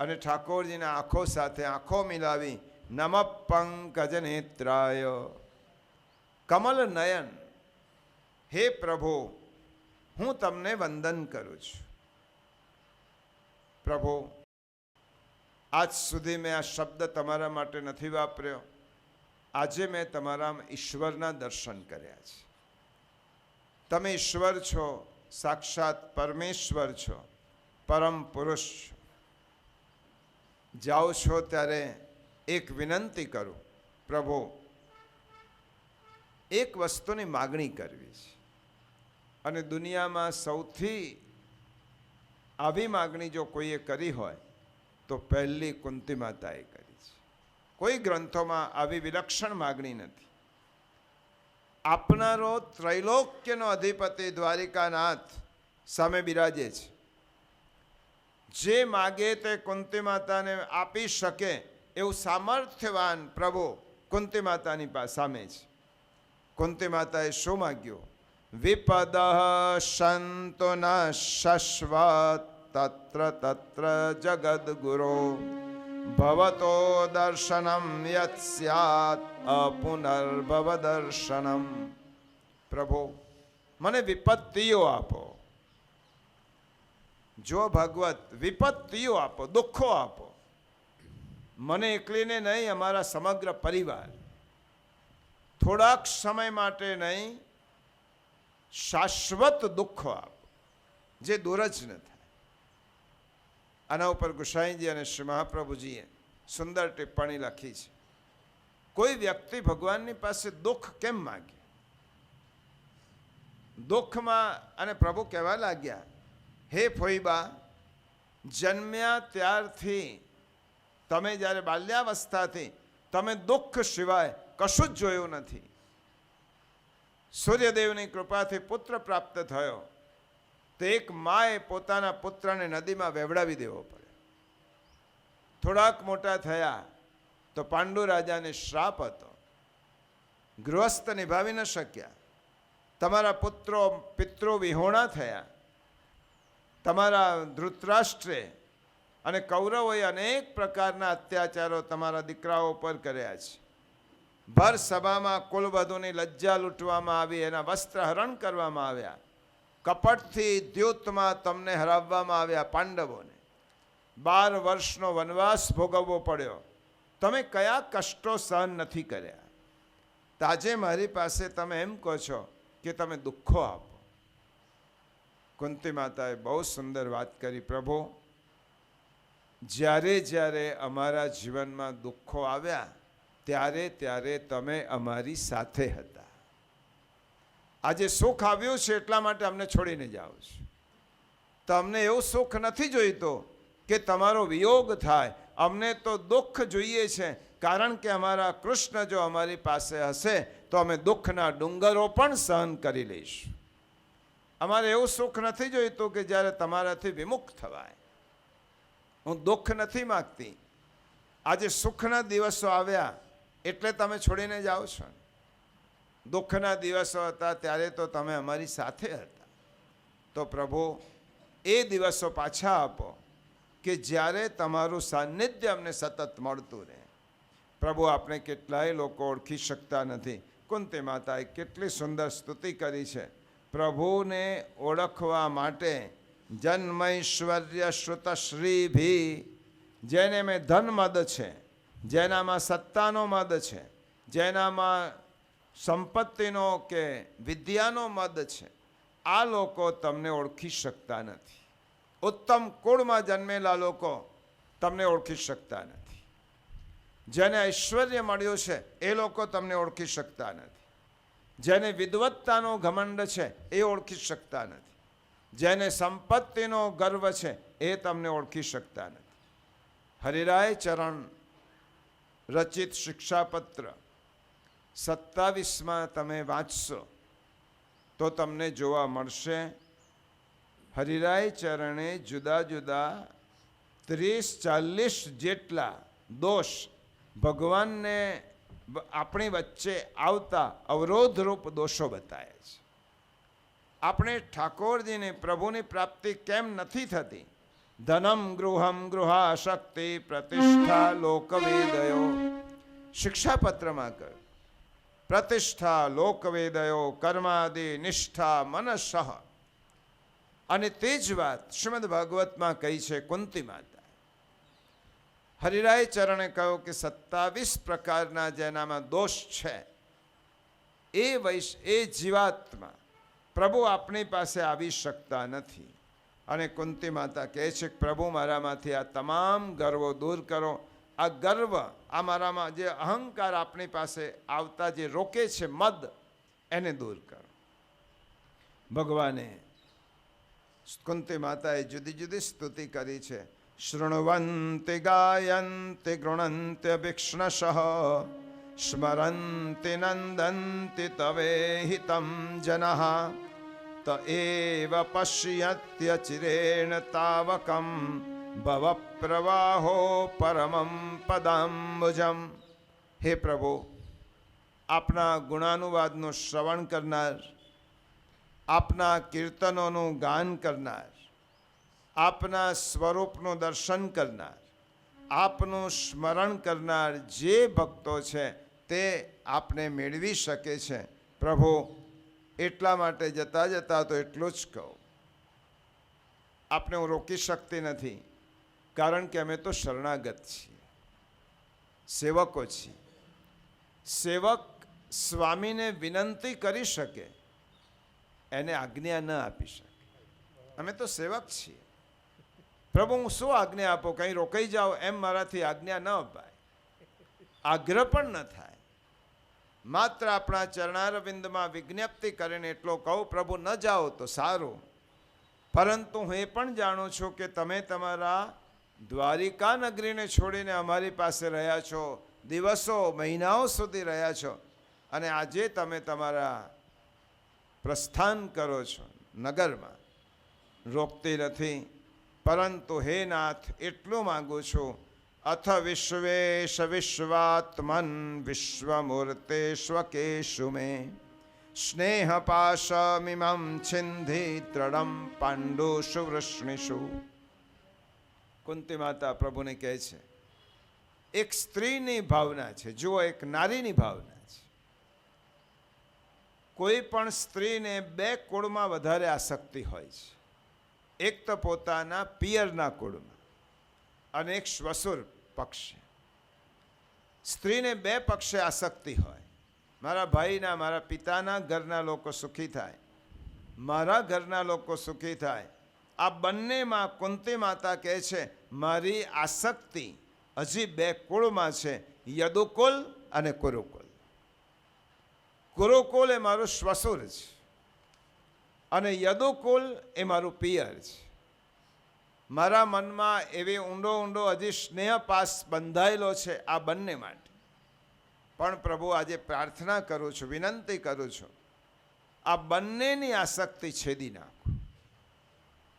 અને ઠાકોરજીના આંખો સાથે આંખો મિલાવી નમઃ પંકજનેત્રાય, કમલ નયન, હે પ્રભુ હું તમને વંદન કરું છું. પ્રભુ, આજ સુધી મેં આ શબ્દ તમારા માટે નથી વાપર્યો. આજે મેં તમારા ઈશ્વરના દર્શન કર્યા છે. તમે ઈશ્વર છો, સાક્ષાત પરમેશ્વર છો, પરમ પુરુષ છો. જાઓ છો ત્યારે એક વિનંતી કરું, પ્રભુ એક વસ્તુની માગણી કરવી છે, અને દુનિયામાં સૌથી આવી માગણી જો કોઈએ કરી હોય તો પહેલી કુંતી માતાએ કરી છે. કોઈ ગ્રંથોમાં આવી વિલક્ષણ માગણી નથી. આપનારો ત્રૈલોક્યનો અધિપતિ દ્વારિકાનાથ સામે બિરાજે છે. જે માગે તે કુંતી માતાને આપી શકે એવું સામર્થ્યવાન પ્રભુ કુંતી માતાની સામે છે. કુંતી માતાએ શું માગ્યું? વિપદ સંતો ન શશ્વત તત્ર તત્ર જગદ્ગુરો ભવતો દર્શનમ યત સ્યાત અપુનર્ભવ દર્શનમ. પ્રભુ મને વિપત્તિઓ આપો. જો ભગવત વિપત્તિઓ આપો, દુઃખો આપો. મને એકલીને નહીં, અમારા સમગ્ર પરિવાર. થોડાક સમય માટે નહીં, શાશ્વત દુઃખો આપો, જે દૂર જ ન થાય. આના ઉપર ગુસાઈજી અને શ્રી મહાપ્રભુજીએ સુંદર ટિપ્પણી લખી છે. કોઈ વ્યક્તિ ભગવાનની પાસે દુઃખ કેમ માગે? દુઃખમાં, અને પ્રભુ કહેવા લાગ્યા, હે ફોઈબા, જન્મ્યા ત્યારથી તમે જ્યારે બાલ્યાવસ્થાથી તમે દુઃખ સિવાય કશું જ જોયું નથી. સૂર્યદેવની કૃપાથી પુત્ર પ્રાપ્ત થયો, તો એક માએ પોતાના પુત્રને નદીમાં વેવડાવી દેવો પડે. થોડાક મોટા થયા તો પાંડુ રાજાને શ્રાપ હતો, ગૃહસ્થ નિભાવી ન શક્યા. તમારા પુત્રો પિતૃ વિહોણા થયા. તમારા ધૃતરાષ્ટ્રે અને કૌરવોએ અનેક પ્રકારના અત્યાચારો તમારા દીકરાઓ પર કર્યા છે. ભર સભામાં કુલવધુની લજ્જા લૂંટવામાં આવી, એના વસ્ત્ર હરણ કરવામાં આવ્યા. કપટથી દ્યુતમાં તમને હરાવવામાં આવ્યા પાંડવોને. 12 વર્ષનો વનવાસ ભોગવવો પડ્યો. તમે કયા કષ્ટો સહન નથી કર્યા? તાજે મારી પાસે તમે એમ કહો છો કે તમે દુઃખો આપો. કુંતી માતાએ બહુ સુંદર વાત કરી, પ્રભુ જ્યારે જ્યારે અમારા જીવનમાં દુઃખો આવ્યા ત્યારે ત્યારે તમે અમારી સાથે હતા. આજે સુખ આવ્યું છે એટલા માટે અમને છોડીને જાઓ છો. તમને એવું સુખ નથી જોઈતું કે તમારો વિયોગ થાય. અમને તો દુઃખ જોઈએ છે, કારણ કે અમારા કૃષ્ણ જો અમારી પાસે હશે તો અમે દુઃખના ડુંગરો પણ સહન કરી લઈશું. અમારે એવું સુખ નથી જોઈતું કે જ્યારે તમારાથી વિમુખ થવાય. હું દુઃખ નથી માગતી. આજે સુખના દિવસો આવ્યા એટલે તમે છોડીને જાઓ છો. દુઃખના દિવસો હતા ત્યારે તો તમે અમારી સાથે હતા. તો પ્રભુ એ દિવસો પાછા આપો કે જ્યારે તમારું સાનિધ્ય અમને સતત મળતું રહે. પ્રભુ આપણે કેટલાય લોકો ઓળખી શકતા નથી. કુંતી માતાએ કેટલી સુંદર સ્તુતિ કરી છે. પ્રભુને ઓળખવા માટે જન્મૈશ્વર્ય શ્રુતશ્રીભી, જેને મેં ધન મદ છે, જેનામાં સત્તાનો મદ છે, જેનામાં સંપત્તિનો કે વિદ્યાનો મદ છે, આ લોકો તમને ઓળખી શકતા નથી. ઉત્તમ કુળમાં જન્મેલા લોકો તમને ઓળખી શકતા નથી. જેને ઐશ્વર્ય મળ્યું છે એ લોકો તમને ઓળખી શકતા નથી. જેને વિદ્વત્તાનો ઘમંડ છે એ ઓળખી શકતા નથી. જેને સંપત્તિનો ગર્વ છે એ તમને ઓળખી શકતા નથી. હરિરાય ચરણ રચિત શિક્ષાપત્ર 27માં તમે વાંચશો તો તમને જોવા મળશે. હરિરાય ચરણે જુદા જુદા 30-40 જેટલા દોષ ભગવાનને આપણી વચ્ચે આવતા અવરોધરૂપ દોષો બતાવ્યા છે. આપણે ઠાકોરજીને પ્રભુની પ્રાપ્તિ કેમ નથી થતી? ધનમ ગૃહમ ગૃહાશક્તિ પ્રતિષ્ઠા લોકવેદયો, શિક્ષાપત્રમાં કહ્યું પ્રતિષ્ઠા લોકવેદયો કર્માદિ નિષ્ઠા મનસઃ. અને તે જ વાત શ્રીમદ ભાગવતમાં કહી છે કુંતી માતા. હરિરાય ચરણે કહ્યું કે 27 પ્રકારના જેનામાં દોષ છે એ જીવાત્મા પ્રભુ આપણી પાસે આવી શકતા નથી. અને કુંતી માતા કહે છે કે પ્રભુ મારામાંથી આ તમામ ગર્વો દૂર કરો. આ ગર્વ, આ મારામાં જે અહંકાર આપણી પાસે આવતા જે રોકે છે મદ, એને દૂર કરો. ભગવાને કુંતી માતાએ જુદી જુદી સ્તુતિ કરી છે. શૃણવંતિ ગાયંતિ ગૃણંતિ અભિક્ષ્ણશઃ સ્મરંતિ નંદંતિ તવેહિતમ જનઃ ત એવ પશ્યત્ય ચિરેણ તાવકમ ભવ પ્રવાહો પરમમ પદાંબુજમ. હે પ્રભુ, આપના ગુણાનુવાદનું શ્રવણ કરનાર, આપના કીર્તનોનું ગાન કરનાર, આપના સ્વરૂપનું દર્શન કરનાર, આપનું સ્મરણ કરનાર જે ભક્તો છે તે આપને મેળવી શકે છે. પ્રભુ, એટલા માટે જતાં જતાં તો એટલું જ કહું, આપને હું રોકી શકતી નથી, કારણ કે અમે તો શરણાગત છીએ, સેવકો છીએ. સેવક સ્વામીને વિનંતી કરી શકે, એને આજ્ઞા ન આપી શકે. અમે તો સેવક છીએ. પ્રભુ, હું શું આજ્ઞા આપો? કંઈ રોકાઈ જાઓ એમ મારાથી આજ્ઞા ન અપાય, આગ્રહ પણ ન થાય. માત્ર આપણા ચરણારવિંદમાં વિજ્ઞપ્તિ કરીને એટલો કહું, પ્રભુ ન જાઓ તો સારું, પરંતુ હું એ પણ જાણું છું કે તમે તમારા દ્વારિકા નગરીને છોડીને અમારી પાસે રહ્યા છો, દિવસો મહિનાઓ સુધી રહ્યા છો, અને આજે તમે તમારા પ્રસ્થાન કરો છો નગરમાં, રોકતી નથી, પરંતુ હે નાથ એટલું માગું છું, અથ વિશ્વેશ વિશ્વાત્મન વિશ્વમૂર્તે સ્વકેશુ મે સ્નેહ પાશમિમં છિંધિ ત્રડમ પાંડુષુ વૃષ્ણિષુ. કુંતી માતા પ્રભુને કહે છે, એક સ્ત્રીની ભાવના છે, જુઓ એક નારીની ભાવના છે. કોઈ પણ સ્ત્રીને બે કુળમાં વધારે આસક્તિ હોય છે, એક તો પોતાના પિયરના કુળમાં અને એક શ્વસુર પક્ષે. સ્ત્રીને બે પક્ષે આસક્તિ હોય, મારા ભાઈના, મારા પિતાના ઘરના લોકો સુખી થાય, મારા ઘરના લોકો સુખી થાય. આ બંનેમાં કુંતી માતા કહે છે, મારી આસક્તિ હજી બે કુળમાં છે, યદુકુલ અને કુરુકુલ. કુરુકુલ એ મારું શ્વસુર છે અને યદુકુલ એ મારું પિયર છે. મારા મનમાં એવી ઊંડો ઊંડો હજી સ્નેહપાસ બંધાયેલો છે આ બંને માટે. પણ પ્રભુ આજે પ્રાર્થના કરું છું, વિનંતી કરું છું, આ બંનેની આસક્તિ છેદી નાખો.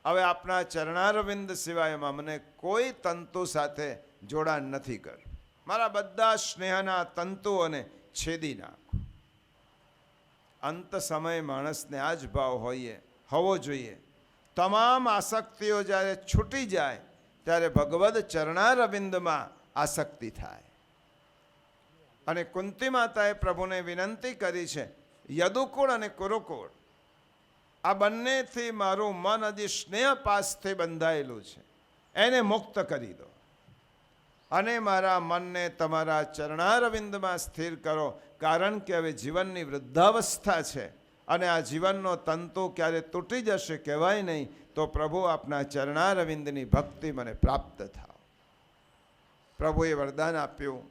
હવે આપના ચરણારવિંદ સિવાયમાં મને કોઈ તંતુ સાથે જોડાણ નથી કર. મારા બધા સ્નેહના તંતુઓને છેદી નાખો. અંત સમયે માણસને આ જ ભાવ હોવો જોઈએ. તમામ આસક્તિઓ જ્યારે છૂટી જાય ત્યારે ભગવદ ચરણારવિંદમાં આસક્તિ થાય. અને કુંતી માતાએ પ્રભુને વિનંતી કરી છે, યદુકુળ અને કુરુકુળ આ બંનેથી મારું મન હજી સ્નેહપાસથી બંધાયેલું છે, એને મુક્ત કરી દો અને મારા મનને તમારા ચરણારવિંદમાં સ્થિર કરો. કારણ કે હવે જીવનની વૃદ્ધાવસ્થા છે અને આ જીવનનો તંતુ ક્યારે તૂટી જશે કહેવાય નહીં. તો પ્રભુ આપના ચરણારવિંદની ભક્તિ મને પ્રાપ્ત થાવ. પ્રભુએ વરદાન આપ્યું,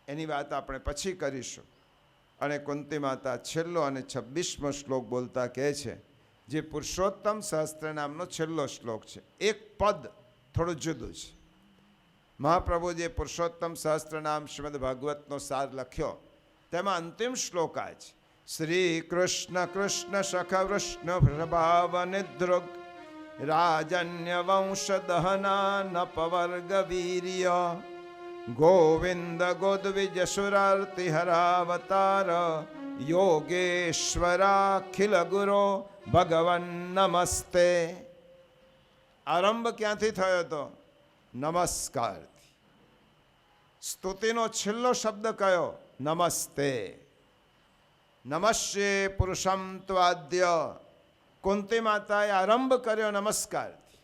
એની વાત આપણે પછી કરીશું. અને કુંતી માતા છેલ્લો અને 26મો શ્લોક બોલતા કહે છે, જે પુરુષોત્તમ સહસ્ત્ર નામનો છેલ્લો શ્લોક છે. એક પદ થોડું જુદું છે. મહાપ્રભુ જે પુરુષોત્તમ સહસ્ત્ર નામ શ્રીમદ ભાગવતનો સાર લખ્યો, તેમાં અંતિમ શ્લોક આ છે, શ્રી કૃષ્ણ કૃષ્ણ સખ વૃષ્ણ પ્રભાવ નિદ્રુગ રાજન્ય વંશ દહના નપવર્ગ વીર્ય ગોવિંદ ગોદવિજ સુરાર્તિ હરાવતાર યોગેશ્વરાખિલ ગુરો ભગવન નમસ્તે. આરંભ ક્યાંથી થયો હતો? નમસ્કારથી. સ્તુતિનો છેલ્લો શબ્દ કયો? નમસ્તે. નમસ્યે પુરુષમ ત્વાદ્ય. કુંતી માતાએ આરંભ કર્યો નમસ્કારથી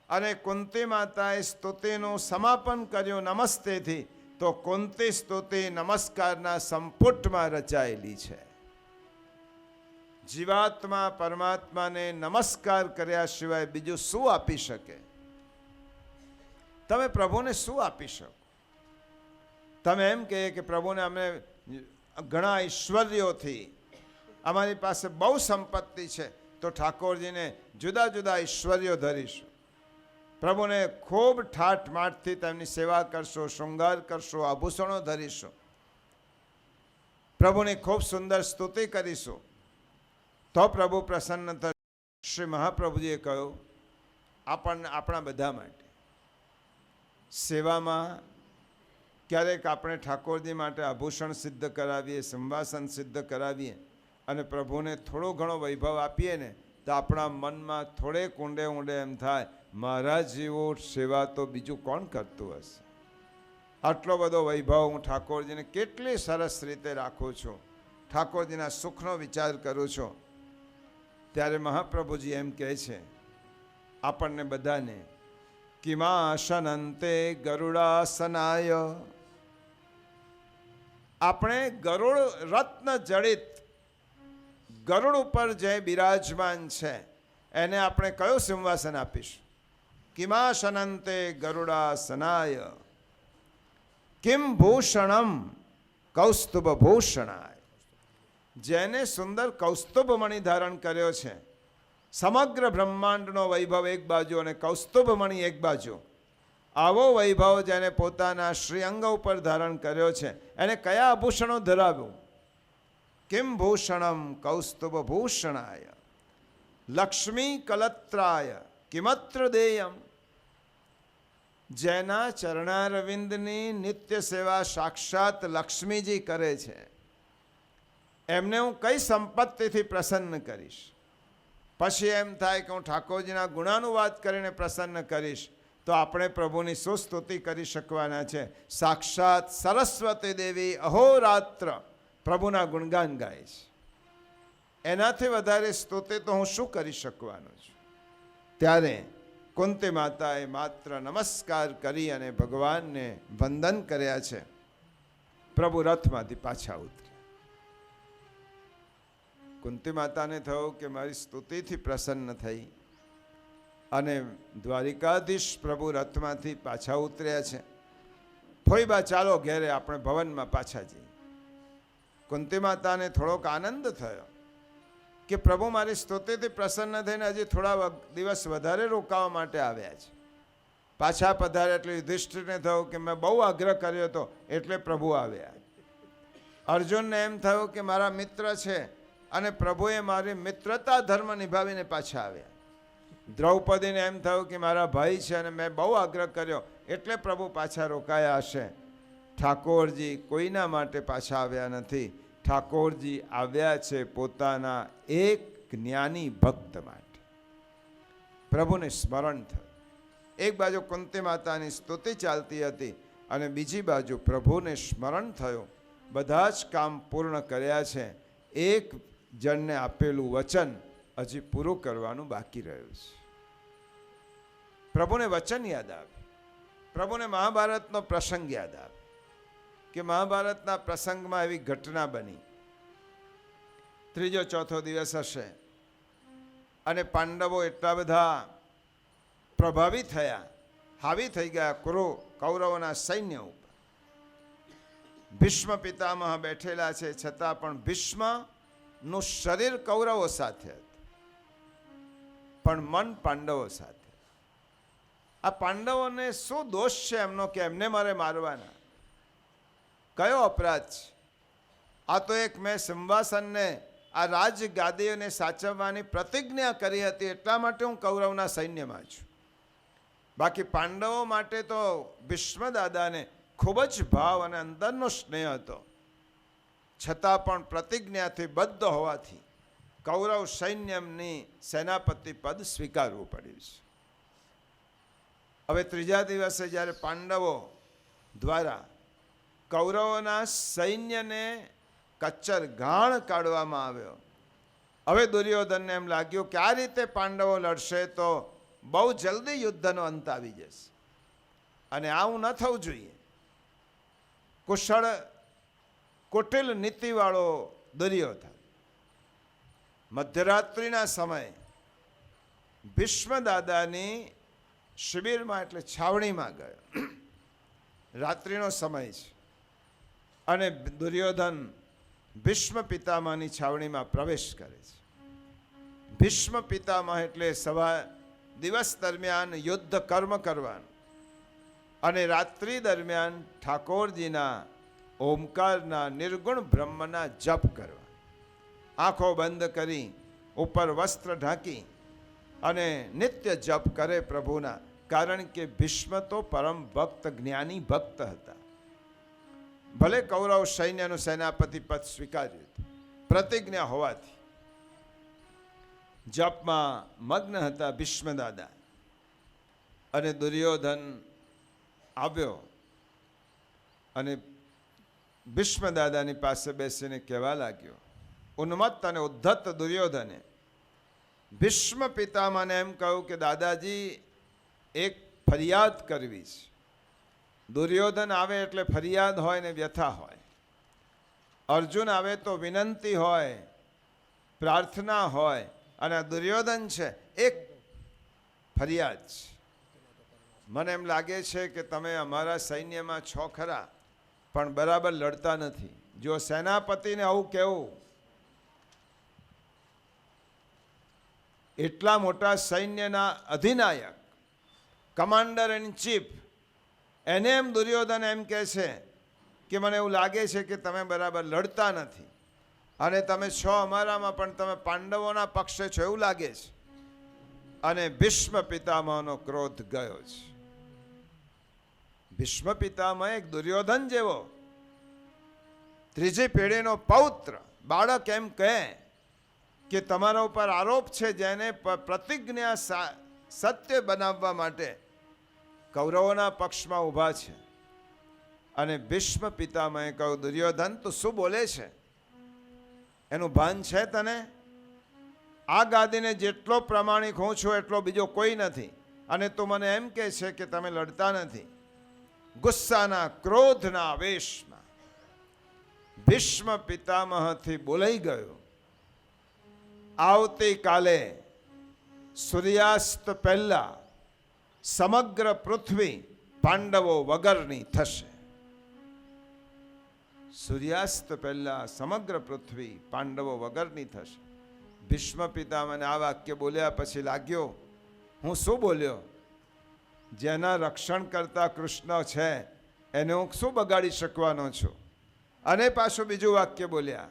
અને કુંતી માતાએ સ્તુતિનું સમાપન કર્યું નમસ્તેથી. તો કુંતી સ્તુતિ નમસ્કારના સંપુટમાં રચાયેલી છે. જીવાત્મા પરમાત્માને નમસ્કાર કર્યા સિવાય બીજું શું આપી શકે? તમે પ્રભુને શું આપી શકો? તમે એમ કહે કે પ્રભુને અમે ઘણા ઐશ્વર્યોથી, અમારી પાસે બહુ સંપત્તિ છે, તો ઠાકોરજીને જુદા જુદા ઐશ્વર્યો ધરીશું. પ્રભુને ખૂબ ઠાઠ માઠથી તેમની સેવા કરશો, શૃંગાર કરશો, આભૂષણો ધરીશું. પ્રભુની ખૂબ સુંદર સ્તુતિ કરીશું, તો પ્રભુ પ્રસન્ન થશે. શ્રી મહાપ્રભુજીએ કહ્યું, આપણા બધા માટે સેવામાં ક્યારેક આપણે ઠાકોરજી માટે આભૂષણ સિદ્ધ કરાવીએ, સંવાસન સિદ્ધ કરાવીએ અને પ્રભુને થોડો ઘણો વૈભવ આપીએ ને, તો આપણા મનમાં થોડેક ઊંડે ઊંડે એમ થાય, મારા જેવો સેવા તો બીજું કોણ કરતું હશે? આટલો બધો વૈભવ હું ઠાકોરજીને કેટલી સરસ રીતે રાખું છું, ઠાકોરજીના સુખનો વિચાર કરું છું. ત્યારે મહાપ્રભુજી એમ કહે છે આપણને બધાને, કિમાશનંતે ગરુડાસનાય. આપણે ગરુડ રત્ન જડિત ગરુડ ઉપર જે બિરાજમાન છે એને આપણે કયું સિંહાસન આપીશું? કિમાશનંતે ગરુડાસનાય કિમ ભૂષણમ કૌસ્તુભ ભૂષણાય. જેને સુંદર કૌસ્તુભ મણિ ધારણ કર્યો છે, સમગ્ર બ્રહ્માંડનો વૈભવ એક બાજુ અને કૌસ્તુભ મણિ એક બાજુ, આવો વૈભવ જેને પોતાના શ્રીઅંગ ઉપર ધારણ કર્યો છે, એને કયા આભૂષણો ધરાવ્યું? કિમ ભૂષણમ કૌસ્તુભ ભૂષણાય. લક્ષ્મી કલત્રાય કિમત્ર દેયમ. જેના ચરણારવિંદની નિત્ય સેવા સાક્ષાત લક્ષ્મીજી કરે છે, એમને હું કઈ સંપત્તિથી પ્રસન્ન કરીશ? પછી એમ થાય કે હું ઠાકોરજીના ગુણાનુવાદ કરીને પ્રસન્ન કરીશ, તો આપણે પ્રભુની શું સ્તુતિ કરી શકવાના છે? સાક્ષાત સરસ્વતી દેવી અહોરાત્ર પ્રભુના ગુણગાન ગાય છે. એનાથી વધારે સ્તુતિ તો હું શું કરી શકવાનો છું? ત્યારે કુંતી માતાએ માત્ર નમસ્કાર કરી અને ભગવાનને વંદન કર્યા છે. પ્રભુ રથમાંથી પાછા ઉતર્યા. કુંતી માતાને થયું કે મારી સ્તુતિથી પ્રસન્ન થઈ અને દ્વારિકાધીશ પ્રભુ રથમાંથી પાછા ઉતર્યા છે. ફોઈબા ચાલો ઘેરે આપણે ભવનમાં પાછા જઈએ. કુંતી માતાને થોડોક આનંદ થયો કે પ્રભુ મારી સ્તુતિથી પ્રસન્ન થઈને હજી થોડા દિવસ વધારે રોકાવા માટે આવ્યા છે. પાછા પધારે એટલે યુધિષ્ઠિરને થયું કે મેં બહુ આગ્રહ કર્યો હતો એટલે પ્રભુ આવ્યા. અર્જુનને એમ થયું કે મારા મિત્ર છે અને પ્રભુએ મારી મિત્રતા ધર્મ નિભાવીને પાછા આવ્યા. દ્રૌપદીને એમ થયું કે મારા ભાઈ છે અને મેં બહુ આગ્રહ કર્યો એટલે પ્રભુ પાછા રોકાયા હશે. ઠાકોરજી કોઈના માટે પાછા આવ્યા નથી. ઠાકોરજી આવ્યા છે પોતાના એક જ્ઞાની ભક્ત માટે. પ્રભુને સ્મરણ થયું. એક બાજુ કુંતી માતાની સ્તુતિ ચાલતી હતી અને બીજી બાજુ પ્રભુને સ્મરણ થયું. બધા જ કામ પૂર્ણ કર્યા છે. એક જણને આપેલું વચન હજી પૂરું કરવાનું બાકી રહ્યું છે. પ્રભુને વચન યાદ આવે. પ્રભુને મહાભારતનો પ્રસંગ યાદ આવે કે મહાભારતના પ્રસંગમાં એવી ઘટના બની. ત્રીજો ચોથો દિવસ હશે અને પાંડવો એટલા બધા પ્રભાવિત થયા, હાવી થઈ ગયા કૌરવોના સૈન્ય ઉપર. ભીષ્મ પિતામહ બેઠેલા છે, છતાં પણ ભીષ્મનું શરીર કૌરવો સાથે હતું, પણ મન પાંડવો સાથે. આ પાંડવોને શું દોષ છે એમનો કે એમને મારે મારવાના? કયો અપરાધ છે? આ તો એક મેં સિંહાસનને, આ રાજગાદીઓને સાચવવાની પ્રતિજ્ઞા કરી હતી, એટલા માટે હું કૌરવના સૈન્યમાં છું. બાકી પાંડવો માટે તો ભીષ્મ દાદાને ખૂબ જ ભાવ અને અંદરનો સ્નેહ હતો, છતાં પણ પ્રતિજ્ઞાથી બદ્ધ હોવાથી કૌરવ સૈન્યની સેનાપતિ પદ સ્વીકારવું પડ્યું છે. હવે ત્રીજા દિવસે જ્યારે પાંડવો દ્વારા કૌરવોના સૈન્યને કચ્ચર ઘાણ કાઢવામાં આવ્યો, હવે દુર્યોધનને એમ લાગ્યું કે આ રીતે પાંડવો લડશે તો બહુ જલ્દી યુદ્ધનો અંત આવી જશે અને આવું ન થવું જોઈએ. કુટિલ નીતિવાળો દુર્યોધન મધ્યરાત્રિના સમયે ભીષ્મ દાદાની શિબિરમાં એટલે છાવણીમાં ગયો. રાત્રિનો સમય છે અને દુર્યોધન ભીષ્મ પિતામહની છાવણીમાં પ્રવેશ કરે છે. ભીષ્મ પિતામહ એટલે દિવસ દરમિયાન યુદ્ધ કર્મ કરવાનું અને રાત્રિ દરમિયાન ઠાકોરજીના ઓમકારના નિર્ગુણ બ્રહ્મના જપ કરવા. આંખો બંધ કરી ઉપર વસ્ત્ર ઢાંકી અને નિત્ય જપ કરે પ્રભુના. કારણ કે ભીષ્મ તો પરમ ભક્ત જ્ઞાની ભક્ત હતા. ભલે કૌરવ સૈન્યનું સેનાપતિ પદ સ્વીકાર્યું હતું, પ્રતિજ્ઞા હોવાથી જપમાં મગ્ન હતા ભીષ્મ દાદા. અને દુર્યોધન આવ્યો અને ભીષ્મ દાદાની પાસે બેસીને કહેવા લાગ્યો. ઉન્મત્ત અને ઉદ્ધત દુર્યોધને ભીષ્મ પિતામહને એમ કહ્યું કે દાદાજી એક ફરિયાદ કરવી છે. દુર્યોધન આવે એટલે ફરિયાદ હોય ને વ્યથા હોય. અર્જુન આવે તો વિનંતી હોય, પ્રાર્થના હોય, અને દુર્યોધન છે એક ફરિયાદ છે. મને એમ લાગે છે કે તમે અમારા સૈન્યમાં છો ખરા, પણ બરાબર લડતા નથી. જો સેનાપતિને આવું કહેવું, એટલા મોટા સૈન્યના અધિનાયક, કમાન્ડર ઇન ચીફ, એને એમ દુર્યોધન એમ કહે છે કે મને એવું લાગે છે કે તમે બરાબર લડતા નથી અને તમે છો અમારામાં પણ તમે પાંડવોના પક્ષે છો એવું લાગે છે. અને ભીષ્મ પિતામહનો ક્રોધ ગયો છે. ભીષ્મ પિતામહ એક દુર્યોધન જેવો ત્રીજી પેઢીનો પૌત્ર બાળક એમ કહે કે તમારા ઉપર આરોપ છે, જેને પ્રતિજ્ઞા સત્ય બનાવવા માટે કૌરવોના પક્ષમાં ઊભા છે. અને ભીષ્મ પિતામહે કહ્યું, દુર્યોધન તું શું બોલે છે? એનું ભાન છે તને? આ ગાદીને જેટલો પ્રામાણિક હું છું એટલો બીજો કોઈ નથી, અને તું મને એમ કહે છે કે તમે લડતા નથી. ગુસ્સાના ક્રોધના આવેશમાં ભીષ્મ પિતામહથી બોલાઈ ગયો, આવતીકાલે સૂર્યાસ્ત પહેલા સમગ્ર પૃથ્વી પાંડવો વગરની થશે. સૂર્યાસ્ત પહેલા સમગ્ર પૃથ્વી પાંડવો વગરની થશે. ભીષ્મ પિતામહને આ વાક્ય બોલ્યા પછી લાગ્યો, હું શું બોલ્યો? જેના રક્ષણ કરતા કૃષ્ણ છે એને હું શું બગાડી શકવાનો છું? અને પાછું બીજું વાક્ય બોલ્યા,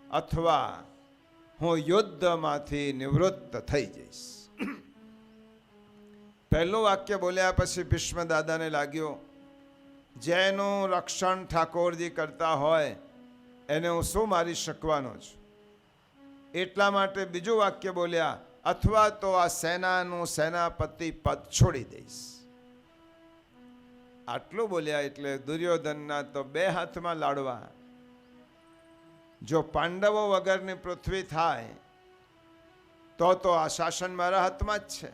અથવા હું યુદ્ધમાંથી નિવૃત્ત થઈ જઈશ. પહેલું વાક્ય બોલ્યા પછી ભીષ્મ દાદાને લાગ્યો, જેનું રક્ષણ ઠાકોરજી કરતા હોય એને હું શું મારી શકવાનો છું? એટલા માટે બીજું વાક્ય બોલ્યા, અથવા તો આ સેનાનું સેનાપતિ પદ છોડી દઈશ. આટલું બોલ્યા એટલે દુર્યોધનના તો બે હાથમાં લાડવા. જો પાંડવો વગરની પૃથ્વી થાય તો આ શાસન મારા હાથમાં જ છે.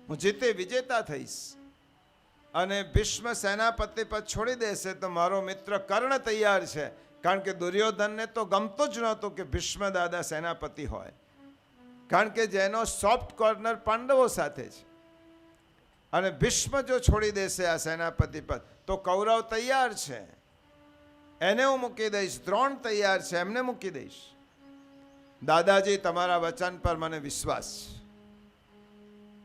હું જીતે વિજેતા થઈશ. અને ભીષ્મ સેનાપતિ પદ છોડી દેશે તો મારો મિત્ર કર્ણ તૈયાર છે, કારણ કે દુર્યોધનને તો ગમતું જ નહોતું કે ભીષ્મ દાદા સેનાપતિ હોય, કારણ કે જેનો સોફ્ટ કોર્નર પાંડવો સાથે છે. અને ભીષ્મ જો છોડી દેશે આ સેનાપતિ પદ તો કૌરવ તૈયાર છે, એને હું મૂકી દઈશ. દ્રોણ તૈયાર છે, એમને મૂકી દઈશ. દાદાજી તમારા વચન પર મને વિશ્વાસ છે.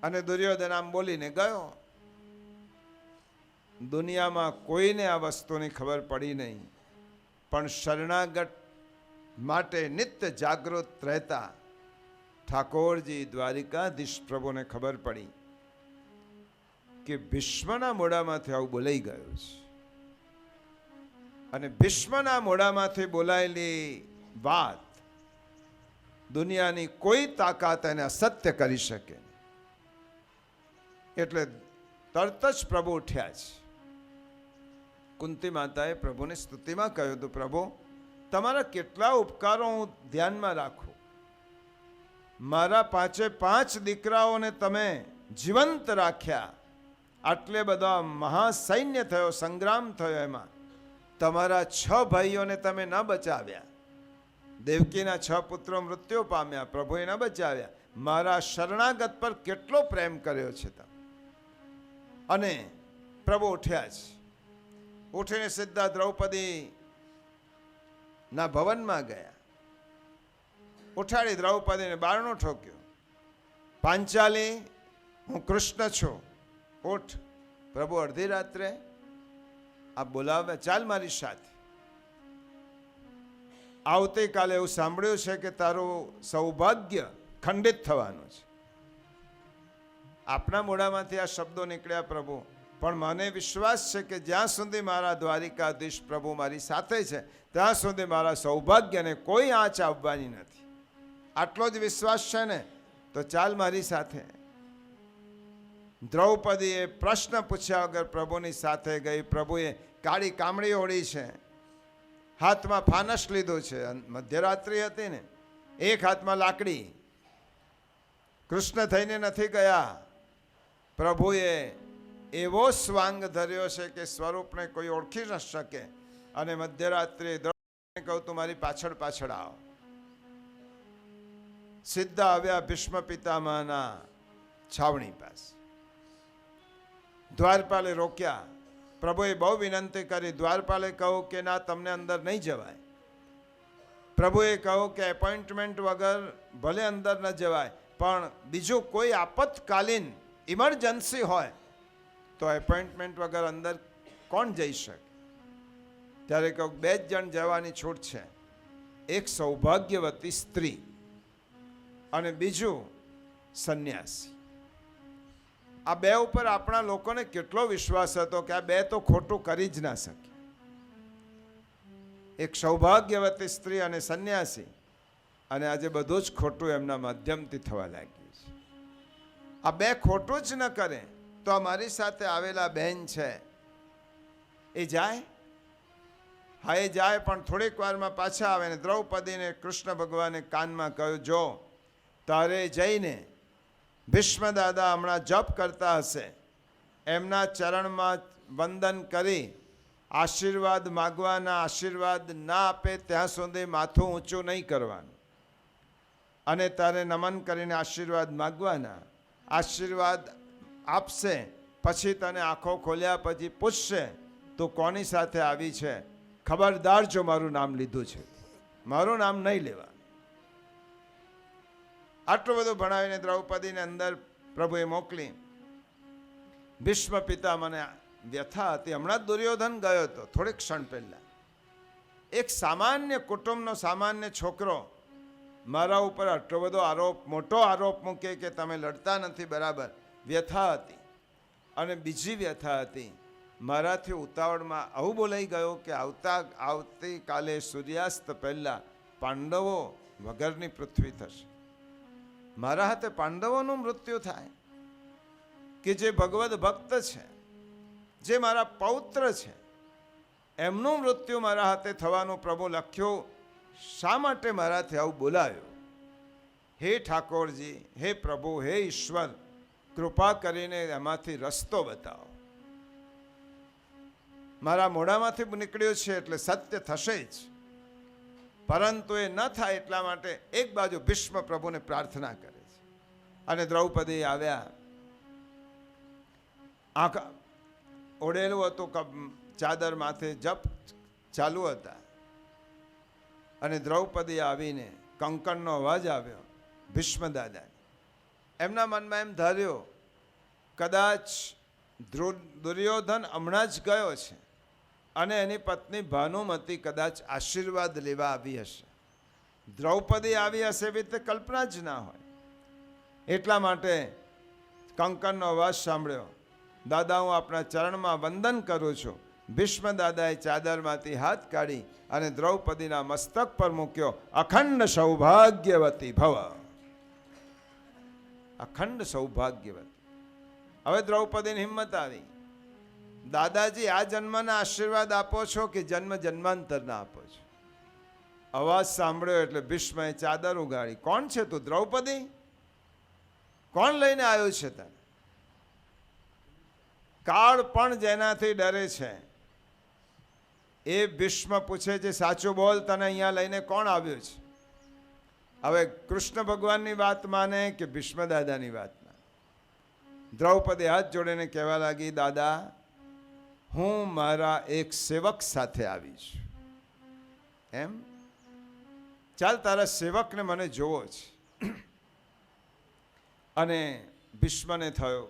અને દુર્યોધન આમ બોલીને ગયો. દુનિયામાં કોઈને આ વસ્તુની ખબર પડી નહીં, પણ શરણાગત માટે નિત્ય જાગૃત રહેતા ઠાકોરજી દ્વારિકાધીશ પ્રભુને ખબર પડી કે ભીષ્મના મોઢામાંથી આવું બોલાઈ ગયું છે. અને ભીષ્મના મોઢામાંથી બોલાયેલી વાત દુનિયાની કોઈ તાકાત એને અસત્ય કરી શકે. એટલે તરત જ પ્રભુ ઉઠ્યા છે. કુંતી માતાએ પ્રભુની સ્તુતિમાં કહ્યું હતું, પ્રભુ તમારા કેટલા ઉપકારો હું ધ્યાનમાં રાખું. મારા 5 દીકરાઓને તમે જીવંત રાખ્યા. આટલે બધા મહાસૈન્ય થયો, સંગ્રામ થયો, એમાં તમારા 6 ભાઈઓને તમે ન બચાવ્યા. દેવકીના 6 પુત્રો મૃત્યુ પામ્યા, પ્રભુએ ન બચાવ્યા. મારા શરણાગત પર કેટલો પ્રેમ કર્યો છે તમે. અને પ્રભુ ઉઠ્યા છે. ઉઠીને સીધા દ્રૌપદી ના ભવનમાં ગયા. ઉઠાડી દ્રૌપદીને બારણું ઠોક્યું. પાંચાલી, હું કૃષ્ણ છું, ઉઠ. પ્રભુ અડધી રાત્રે આ બોલાવે, ચાલ મારી સાથે. આવતીકાલે એવું સાંભળ્યું છે કે તારું સૌભાગ્ય ખંડિત થવાનું છે. આપણા મોઢામાંથી આ શબ્દો નીકળ્યા પ્રભુ, પણ મને વિશ્વાસ છે કે જ્યાં સુધી મારા દ્વારિકાધીશ પ્રભુ મારી સાથે છે ત્યાં સુધી મારા સૌભાગ્યને કોઈ આંચ આવવાની નથી. આટલો જ વિશ્વાસ છે ને તો ચાલ મારી સાથે. દ્રૌપદીએ પ્રશ્ન પૂછ્યા વગર પ્રભુની સાથે ગઈ. પ્રભુએ કાળી કામળી ઓળી છે, હાથમાં ફાનસ લીધું છે. મધ્યરાત્રિ હતી ને, એક હાથમાં લાકડી. કૃષ્ણ થઈને નથી ગયા. પ્રભુએ એવો સ્વાંગ ધર્યો છે કે સ્વરૂપને કોઈ ઓળખી ન શકે. અને મધ્યરાત્રિએ દ્રૌપદીને કહું, તું મારી પાછળ પાછળ આવ. સીધા આવ્યા ભીષ્મ પિતામહના છાવણી પાસે. દ્વારપાલે રોક્યા. પ્રભુએ બહુ વિનંતી કરી. દ્વારપાલે કહ્યું કે ના, તમને અંદર નહીં જવાય. પ્રભુએ કહ્યું કે એપોઇન્ટમેન્ટ વગર ભલે અંદર ન જવાય, પણ બીજું કોઈ આપતકાલીન ઇમરજન્સી હોય તો એપોઇન્ટમેન્ટ વગર અંદર કોણ જઈ શકે? ત્યારે કહું 2 જ જણ જવાની છૂટ છે, એક સૌભાગ્યવતી સ્ત્રી અને બીજું સંન્યાસી. આ બે ઉપર આપણા લોકોને કેટલો વિશ્વાસ હતો કે આ બે તો ખોટું કરી જ ના શકે. એક સૌભાગ્યવતી સ્ત્રી અને સંન્યાસી, અને આજે બધું જ ખોટું એમના માધ્યમથી થવા લાગ્યું છે. આ બે ખોટું જ ન કરે તો અમારી સાથે આવેલા બહેન છે એ જાય? હા, એ જાય, પણ થોડીક વારમાં પાછા આવે ને દ્રૌપદીને કૃષ્ણ ભગવાને કાનમાં કહ્યું, જો તારે જઈને ભીષ્મ દાદા હમણાં જપ કરતા હશે, એમના ચરણમાં વંદન કરી આશીર્વાદ માગવાના. આશીર્વાદ ના આપે ત્યાં સુધી માથું ઊંચું નહીં કરવાનું, અને તારે નમન કરીને આશીર્વાદ માગવાના. આશીર્વાદ આપશે પછી તને આંખો ખોલ્યા પછી પૂછશે તું કોની સાથે આવી છે, ખબરદાર જો મારું નામ લીધું છે, મારું નામ નહીં લેવા. આટલું બધું ભણાવીને દ્રૌપદીને અંદર પ્રભુએ મોકલી. ભીષ્મ પિતા મને વ્યથા હતી. હમણાં જ દુર્યોધન ગયો હતો થોડીક ક્ષણ પહેલા. એક સામાન્ય કુટુંબનો સામાન્ય છોકરો મારા ઉપર આટલો બધો આરોપ, મોટો આરોપ મૂકે કે તમે લડતા નથી બરાબર. વ્યથા હતી. અને બીજી વ્યથા હતી, મારાથી ઉતાવળમાં આવું બોલાઈ ગયો કે આવતીકાલે સૂર્યાસ્ત પહેલાં પાંડવો વગરની પૃથ્વી થશે. મારા હાથે પાંડવોનું મૃત્યુ થાય કે જે ભગવદ ભક્ત છે, જે મારા પૌત્ર છે, એમનું મૃત્યુ મારા હાથે થવાનું પ્રભુ લખ્યું. શા માટે મારાથી આવું બોલાયો? હે ઠાકોરજી, હે પ્રભુ, હે ઈશ્વર, કૃપા કરીને એમાંથી રસ્તો બતાવો. મારા મોઢામાંથી નીકળ્યું છે એટલે સત્ય થશે જ, પરંતુ એ ન થાય એટલા માટે એક બાજુ ભીષ્મ પ્રભુને પ્રાર્થના કરે છે. અને દ્રૌપદી આવ્યા. આંખ ઓઢેલું હતું, ચાદર માથે જપ ચાલુ હતા. અને દ્રૌપદી આવીને કંકણનો અવાજ આવ્યો ભીષ્મ દાદાને. એમના મનમાં એમ ધાર્યો કદાચ દુર્યોધન હમણાં જ ગયો છે અને એની પત્ની ભાનુમતી કદાચ આશીર્વાદ લેવા આવી હશે. દ્રૌપદી આવી હશે એવી રીતે કલ્પના જ ના હોય. એટલા માટે કંકણનો અવાજ સાંભળ્યો. દાદા, હું આપણા ચરણમાં વંદન કરું છું. ભીષ્મ દાદાએ ચાદરમાંથી હાથ કાઢી અને દ્રૌપદીના મસ્તક પર મૂક્યો. અખંડ સૌભાગ્યવતી ભવ. અખંડ સૌભાગ્યવતી. હવે દ્રૌપદીની હિંમત આવી. દાદાજી, આ જન્મના આશીર્વાદ આપો છો કે જન્મ જન્માંતરના આપો છો? અવાજ સાંભળ્યો એટલે ભીષ્મએ ચાદર ઉગાડી. કોણ છે તું? દ્રૌપદી? કોણ લઈને આવ્યો છે તને? કાળ પણ જેનાથી ડરે છે એ ભીષ્મ પૂછે છે, સાચું બોલ, તને અહીંયા લઈને કોણ આવ્યું છે? હવે કૃષ્ણ ભગવાનની વાત માને કે ભીષ્મ દાદાની વાત માને? દ્રૌપદી હાથ જોડીને કહેવા લાગી, દાદા, હું મારા એક સેવક સાથે આવી છું. એમ? ચાલ, તારા સેવકને મને જોવો છે. અને ભીષ્મને થયો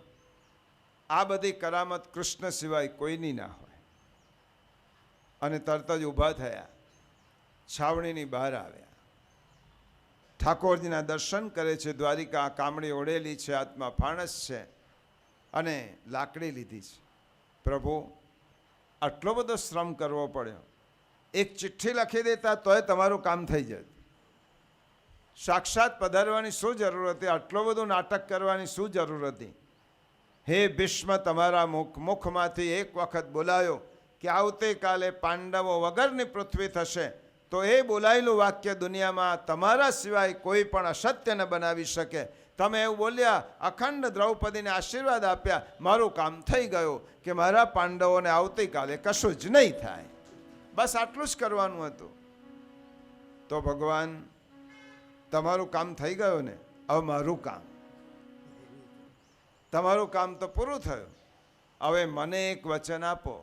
આ બધી કરામત કૃષ્ણ સિવાય કોઈની ના હોય. અને તરત જ ઊભા થયા, છાવણીની બહાર આવ્યા. ઠાકોરજીના દર્શન કરે છે. દ્વારિકા કામળી ઓઢેલી છે, હાથમાં ફાણસ છે અને લાકડી લીધી છે. પ્રભુ, આટલો બધો શ્રમ કરવો પડ્યો. એક ચિઠ્ઠી લખી દેતા તોય તમારું કામ થઈ જતું. સાક્ષાત પધારવાની શું જરૂર હતી? આટલું બધું નાટક કરવાની શું જરૂર હતી? હે ભીષ્મ, તમારા મુખમાંથી એક વખત બોલાયો કે આવતીકાલે પાંડવો વગરની પૃથ્વી થશે, તો એ બોલાયેલું વાક્ય દુનિયામાં તમારા સિવાય કોઈ પણ અસત્ય ન બનાવી શકે. તમે એવું બોલ્યા, અખંડ દ્રૌપદીને આશીર્વાદ આપ્યા, મારું કામ થઈ ગયું કે મારા પાંડવોને આવતીકાલે કશું જ નહીં થાય. બસ આટલું જ કરવાનું હતું. તો ભગવાન, તમારું કામ થઈ ગયું ને, હવે મારું કામ. તમારું કામ તો પૂરું થયું. હવે મને એક વચન આપો.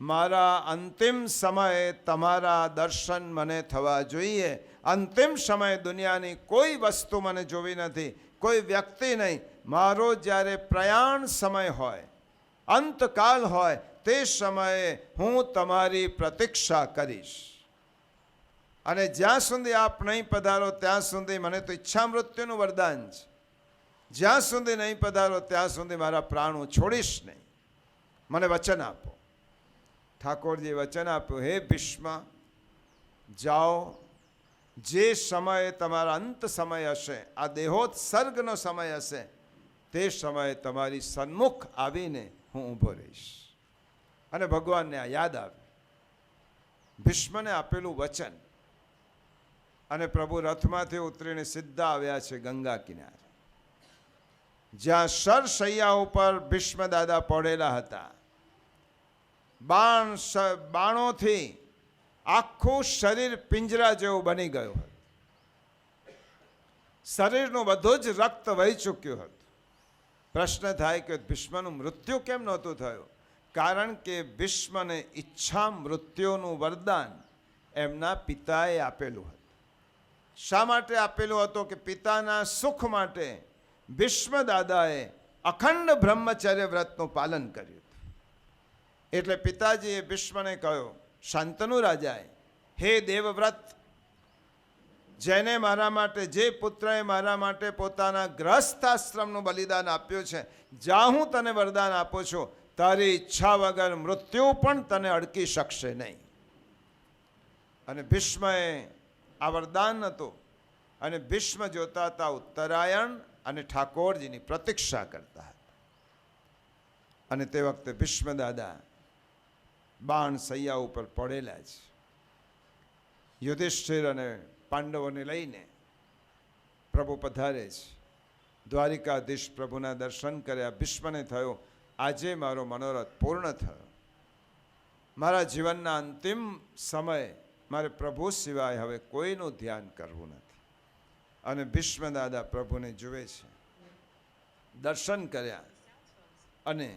મારા અંતિમ સમયે તમારા દર્શન મને થવા જોઈએ. અંતિમ સમયે દુનિયાની કોઈ વસ્તુ મને જોવી નથી, કોઈ વ્યક્તિ નહીં. મારો જ્યારે પ્રયાણ સમય હોય, અંતકાલ હોય, તે સમયે હું તમારી પ્રતીક્ષા કરીશ. અને જ્યાં સુધી આપ નહીં પધારો ત્યાં સુધી મને તો ઈચ્છા મૃત્યુનું વરદાન છે. જ્યાં સુધી નહીં પધારો ત્યાં સુધી મારા પ્રાણ હું છોડીશ નહીં. મને વચન આપો. ઠાકોરજીએ વચન આપ્યું, હે ભીષ્મ, જાઓ, જે સમયે તમારા અંત સમય હશે, આ દેહોત્સર્ગનો સમય હશે, તે સમયે તમારી સન્મુખ આવીને હું ઊભો રહીશ. અને ભગવાનને આ યાદ આવ્યું, ભીષ્મને આપેલું વચન. અને પ્રભુ રથમાંથી ઉતરીને સીધા આવ્યા છે ગંગા કિનારે, જ્યાં શરશૈયા ઉપર ભીષ્મ દાદા પડેલા હતા. બાણોથી આખું શરીર પિંજરા જેવું બની ગયું હતું. શરીરનું બધું જ રક્ત વહી ચૂક્યું હતું. પ્રશ્ન થાય કે ભીષ્મનું મૃત્યુ કેમ નહોતું થયું? કારણ કે ભીષ્મને ઈચ્છા મૃત્યુનું વરદાન એમના પિતાએ આપેલું હતું. શા માટે આપેલું હતું? કે પિતાના સુખ માટે ભીષ્મ દાદાએ અખંડ બ્રહ્મચર્ય વ્રતનું પાલન કર્યું. એટલે પિતાજીએ ભીષ્મને કહ્યું, શાંતનુ રાજાએ, હે દેવવ્રત, જેને મારા માટે, જે પુત્રએ મારા માટે પોતાના ગ્રહસ્થાશ્રમનું બલિદાન આપ્યું છે, જ્યાં હું તને વરદાન આપું છું, તારી ઈચ્છા વગર મૃત્યુ પણ તને અડકી શકશે નહીં. અને ભીષ્મએ આ વરદાન હતું. અને ભીષ્મ જોતા હતા ઉત્તરાયણ અને ઠાકોરજીની પ્રતીક્ષા કરતા હતા. અને તે વખતે ભીષ્મ દાદા બાણ સૈયા ઉપર પડેલા છે. યુધિષ્ઠિર અને પાંડવોને લઈને પ્રભુ પધારે છે. દ્વારિકાધીશ પ્રભુના દર્શન કર્યા. ભીષ્મને થયો, આજે મારો મનોરથ પૂર્ણ થયો. મારા જીવનના અંતિમ સમયે મારે પ્રભુ સિવાય હવે કોઈનું ધ્યાન કરવું નથી. અને ભીષ્મ દાદા પ્રભુને જુએ છે, દર્શન કર્યા. અને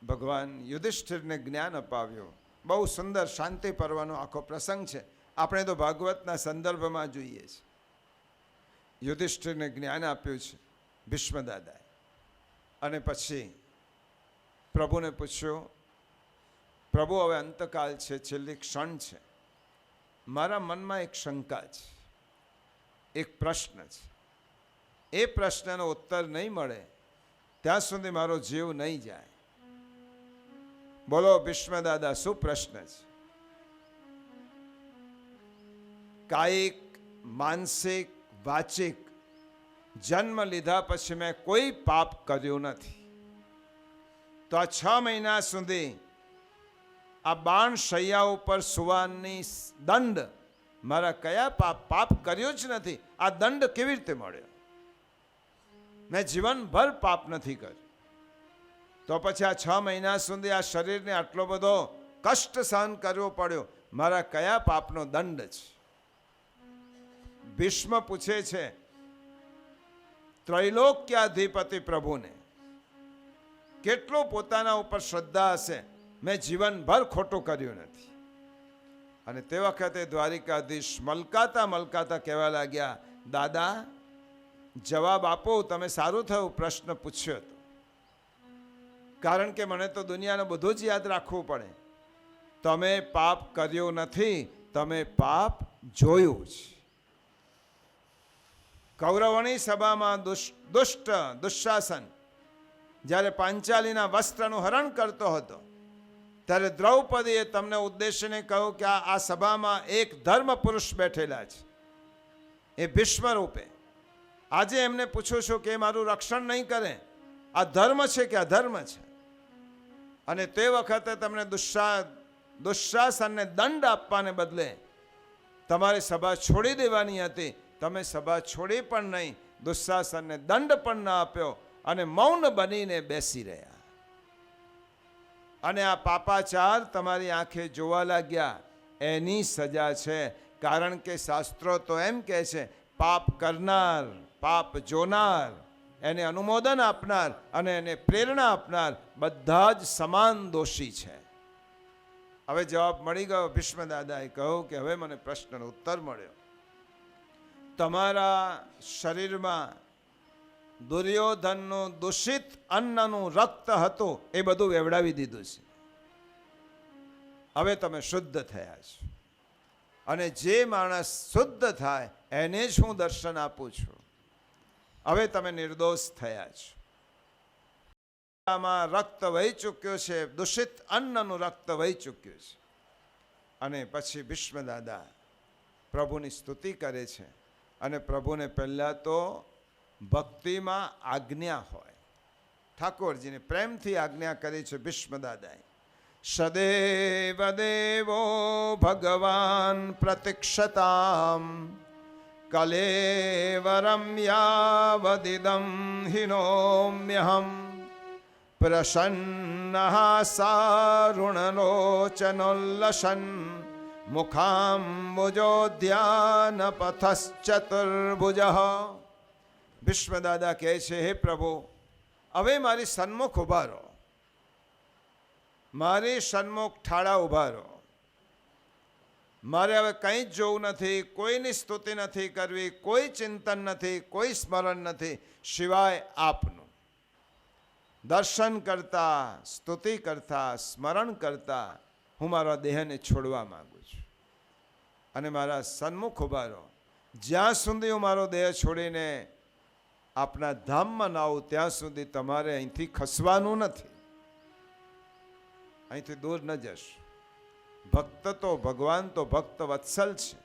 ભગવાન યુધિષ્ઠિરને જ્ઞાન અપાવ્યું. બહુ સુંદર શાંતિ પર્વનો આખો પ્રસંગ છે. આપણે તો ભાગવતના સંદર્ભમાં જોઈએ છે. યુધિષ્ઠિરને જ્ઞાન આપ્યું છે ભીષ્મ દાદાએ. અને પછી પ્રભુને પૂછ્યું, પ્રભુ હવે અંતકાલ છે, છેલ્લી ક્ષણ છે, મારા મનમાં એક શંકા છે, એક પ્રશ્ન છે. એ પ્રશ્નનો ઉત્તર નહીં મળે ત્યાં સુધી મારો જીવ નહીં જાય. બોલો ભીષ્મ દાદા, શું પ્રશ્ન છે? કાયિક, માનસિક, વાચિક જન્મ લીધા પછી મેં કોઈ પાપ કર્યું નથી. તો આ 6 મહિના સુધી આ બાણ શૈયા ઉપર સુવાની દંડ મારા કયા પાપ કર્યો જ નથી. આ દંડ કેવી રીતે મળ્યો? મેં જીવનભર પાપ નથી કર્યું. તો પછી આ 6 મહિના સુધી આ શરીરને આટલો બધો કષ્ટ સહન કરવો પડ્યો, મારા કયા પાપનો દંડ છે? ભીષ્મ પૂછે છે ત્રૈલોક્યાધિપતિ પ્રભુને, કેટલું પોતાના ઉપર શ્રદ્ધા હશે, મેં જીવનભર ખોટું કર્યું નથી. અને તે વખતે દ્વારિકાધીશ મલકાતા મલકાતા કહેવા લાગ્યા, દાદા જવાબ આપો, તમે સારું થયું પ્રશ્ન પૂછ્યો હતો. કારણ કે મને તો દુનિયાનું બધું જ યાદ રાખવું પડે. તમે પાપ કર્યું નથી, તમે પાપ જોયું છે. કૌરવોની સભામાં દુશાસન જ્યારે પાંચાલીના વસ્ત્રનું હરણ કરતો હતો, ત્યારે દ્રૌપદીએ તમને ઉદ્દેશીને કહ્યું કે આ સભામાં એક ધર્મ પુરુષ બેઠેલા છે, એ ભીષ્મ રૂપે. આજે એમને પૂછું છું કે મારું રક્ષણ નહીં કરે, આ ધર્મ છે કે અધર્મ છે? અને તે વખતે તમને દુશાસનને દંડ આપવાને બદલે તમારે સભા છોડી દેવાની હતી. તમે સભા છોડી પણ નહીં, દુશાસનને દંડ પણ ના આપ્યો અને મૌન બનીને બેસી રહ્યા. અને આ પાપાચાર તમારી આંખે જોવા લાગ્યા, એની સજા છે. કારણ કે શાસ્ત્રો તો એમ કહે છે, પાપ કરનાર, પાપ જોનાર, એને અનુમોદન આપનાર અને એને પ્રેરણા આપનાર બધા જ સમાન દોષી છે. હવે જવાબ મળી ગયો. ભીષ્મ દાદાએ કહ્યું કે હવે મને પ્રશ્નનો ઉત્તર મળ્યો. તમારા શરીરમાં દુર્યોધનનું દૂષિત અન્નનું રક્ત હતું, એ બધું વેવડાવી દીધું છે. હવે તમે શુદ્ધ થયા છો. અને જે માણસ શુદ્ધ થાય એને જ હું દર્શન આપું છું. હવે તમે નિર્દોષ થયા છો. આમાં રક્ત વહી ચૂક્યો છે, દૂષિત અન્નનું રક્ત વહી ચૂક્યું છે. અને પછી ભીષ્મદાદા પ્રભુની સ્તુતિ કરે છે. અને પ્રભુને પહેલાં તો ભક્તિમાં આજ્ઞા હોય, ઠાકોરજીને પ્રેમથી આજ્ઞા કરી છે ભીષ્મદાદાએ. સદેવ દેવો ભગવાન પ્રતિક્ષતામ કલેવરમ યાવદિદમ હિનોમ્યહમ પ્રસન્ન સારુણલોચનોલ્લસન મુખાંબુજોદ્યાન પથશ્ચતુર્ભુજ. ભીષ્મદાદા કહે છે, હે પ્રભુ, હવે મારી સન્મુખ ઊભા રહો, મારી સન્મુખ ઠાળા ઊભા રહો. મારે હવે કંઈ જ જોવું નથી, કોઈની સ્તુતિ નથી કરવી, કોઈ ચિંતન નથી, કોઈ સ્મરણ નથી સિવાય આપનું. દર્શન કરતા, સ્તુતિ કરતા, સ્મરણ કરતા હું મારા દેહને છોડવા માગું છું. અને મારા સન્મુખ ઊભા રહો. જ્યાં સુધી હું મારો દેહ છોડીને આપના ધામમાં ના આવું ત્યાં સુધી તમારે અહીંથી ખસવાનું નથી, અહીંથી દૂર ન જશો. ભક્ત તો ભગવાન તો ભક્ત વત્સલ છે.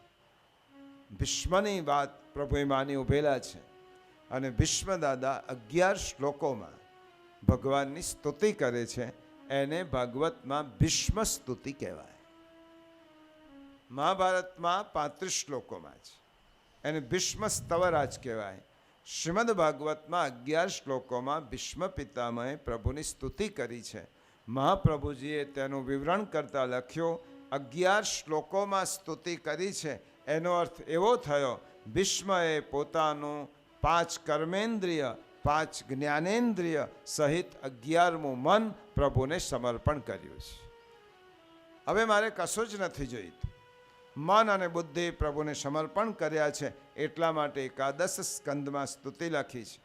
ભીષ્મની વાત પ્રભુએ માની ઉભેલા છે. અને ભીષ્મદાદા 11 શ્લોકોમાં ભગવાનની સ્તુતિ કરે છે. એને ભાગવતમાં ભીષ્મ સ્તુતિ કહેવાય. મહાભારતમાં 35 શ્લોકોમાં છે, એને ભીષ્મ સ્તવરાજ કહેવાય. શ્રીમદ ભાગવતમાં 11 શ્લોકોમાં ભીષ્મ પિતામહે પ્રભુની સ્તુતિ કરી છે. મહાપ્રભુજીએ તેનું વિવરણ કરતા લખ્યું, 11 શ્લોકોમાં સ્તુતિ કરી છે. એનો અર્થ એવો થયો, ભીષ્મએ પોતાનું 5 કર્મેન્દ્રિય, 5 જ્ઞાનેન્દ્રિય સહિત 11મું મન પ્રભુને સમર્પણ કર્યું છે. હવે મારે કશું જ નથી જોઈતું. મન અને બુદ્ધિ પ્રભુને સમર્પણ કર્યા છે. એટલા માટે એકાદશ સ્કંદમાં સ્તુતિ લખી છે.